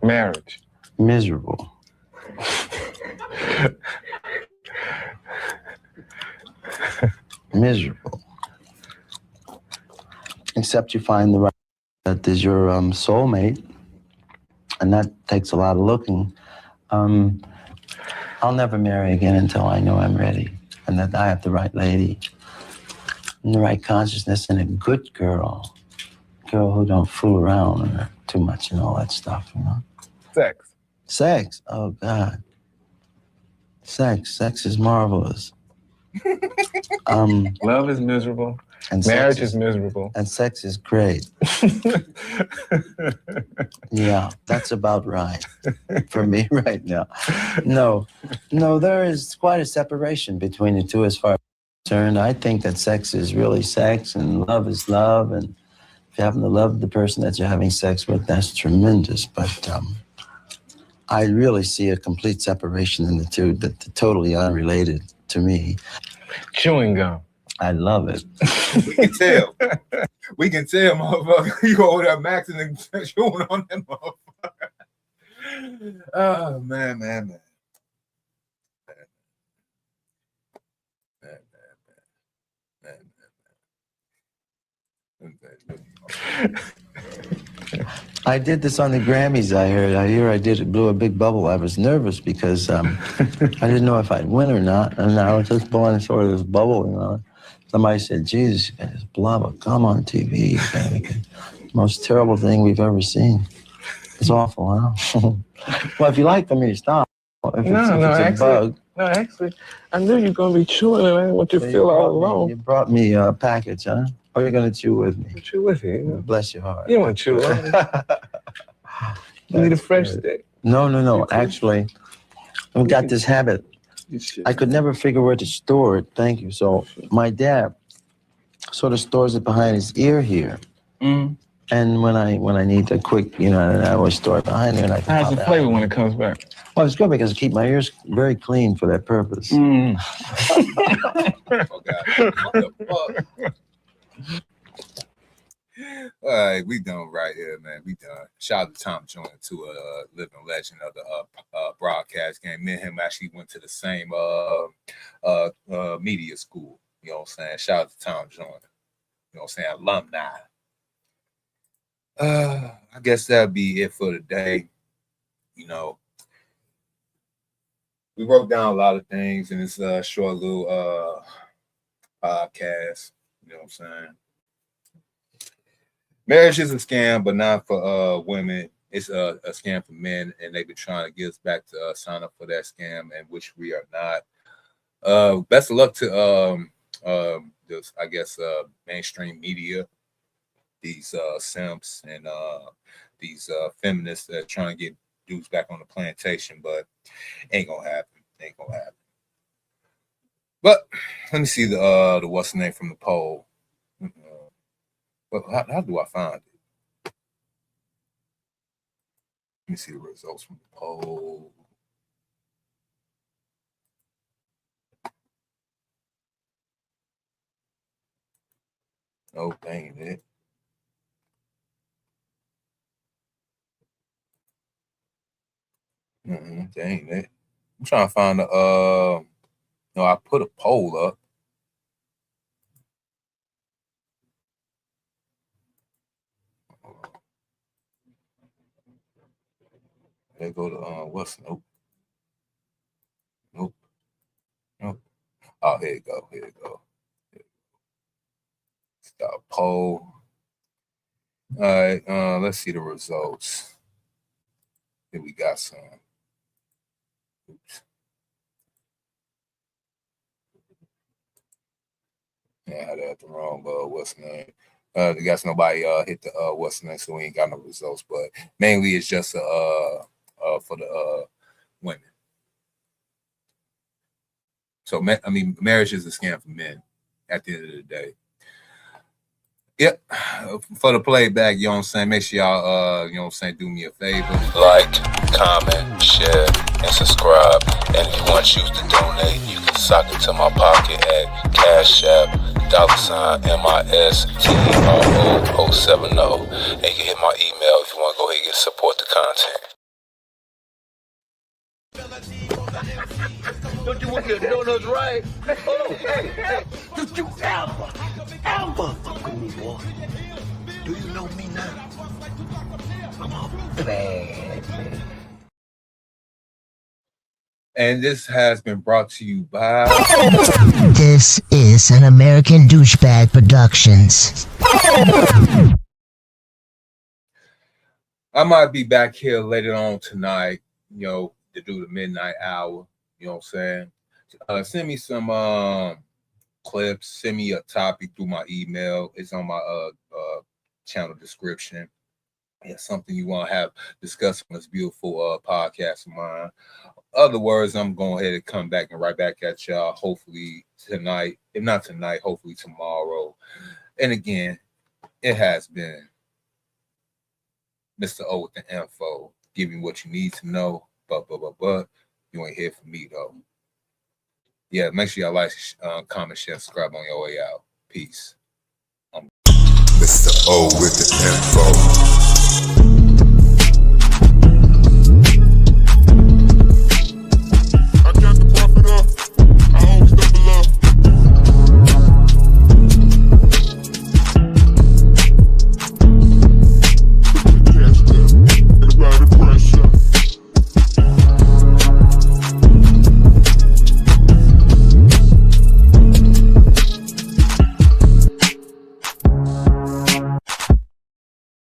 Marriage. Miserable. Miserable. Except you find the right that is your soulmate, and that takes a lot of looking. I'll never marry again until I know I'm ready and that I have the right lady and the right consciousness and a good girl who don't fool around too much and all that stuff, Sex. Sex. Oh God. Sex is marvelous. Love is miserable. And marriage is miserable. And sex is great. Yeah, that's about right for me right now. No, there is quite a separation between the two as far as I'm concerned. I think that sex is really sex and love is love. And if you happen to love the person that you're having sex with, that's tremendous. But I really see a complete separation in the two that's totally unrelated to me. Chewing gum. I love it. We can tell. We can tell, motherfucker. You go over there maxing and chewing on that motherfucker. Oh, man. I did this on the Grammys, I hear I did it, blew a big bubble. I was nervous because I didn't know if I'd win or not. And I was just blowing sort of this bubble, Somebody said, Jesus, you guys blow a gum on TV. Most terrible thing we've ever seen. It's awful, huh? Well, if you like them, you stop. If it's a bug. No, actually, I knew you were going to be chewing and I didn't want you to feel all alone. You brought me a package, huh? Oh, you're gonna chew with me? Chew with you. Bless your heart. You don't want to chew. You need a fresh stick. No. Actually, I've got this habit. I could never figure where to store it. Thank you. So my dad sort of stores it behind his ear here. Mm. And when I need a quick, I always store it behind there. And I can How's the pop flavor out. when it comes back? Well, it's good because I keep my ears very clean for that purpose. Mm. All right, we done right here, man. We done. Shout out to Tom Joyner, to a living legend of the broadcast game. Me and him actually went to the same media school. You know what I'm saying? Shout out to Tom Joyner. You know what I'm saying? Alumni. I guess that'll be it for today. We wrote down a lot of things in this short little podcast. You know what I'm saying? Marriage is a scam, but not for women. It's a scam for men, and they've been trying to get us back to sign up for that scam, and which we are not. Best of luck to mainstream media, these simps and these feminists that are trying to get dudes back on the plantation, but ain't gonna happen. But let me see the what's the name from the poll. But how do I find it? Let me see the results from the poll. Nope, that ain't it. That ain't it. I'm trying to find the I put a poll up. They go to what's nope. Oh, here you go. Stop poll. All right, let's see the results. Here we got some. Oops. Yeah, I had the wrong what's the name. I guess nobody hit the what's the name, so we ain't got no results. But mainly it's just for the women. So marriage is a scam for men at the end of the day. Yep. For the playback, you know what I'm saying? Make sure y'all do me a favor. Like, comment, share, and subscribe. And if you want to choose to donate, you can sock it to my pocket at Cash App, $mensrights 070. And you can hit my email if you want to go ahead and support the content. Don't you want your donuts right? Oh, hey, don't you ever fuck with me, boy. Do you know me now? I'm a bad man. And this has been brought to you by... This is an American Douchebag Productions. I might be back here later on tonight, to do the midnight hour. You know what I'm saying? Send me some clips. Send me a topic through my email. It's on my channel description. Yeah, something you want to have discussed on this beautiful podcast of mine. Other words, I'm going ahead and come back and right back at y'all. Hopefully tonight, if not tonight, hopefully tomorrow. And again, it has been Mr. O with the info, giving what you need to know. But you ain't here for me though. Yeah, make sure y'all like, comment, share, subscribe on your way out. Peace. Mr. O with the info.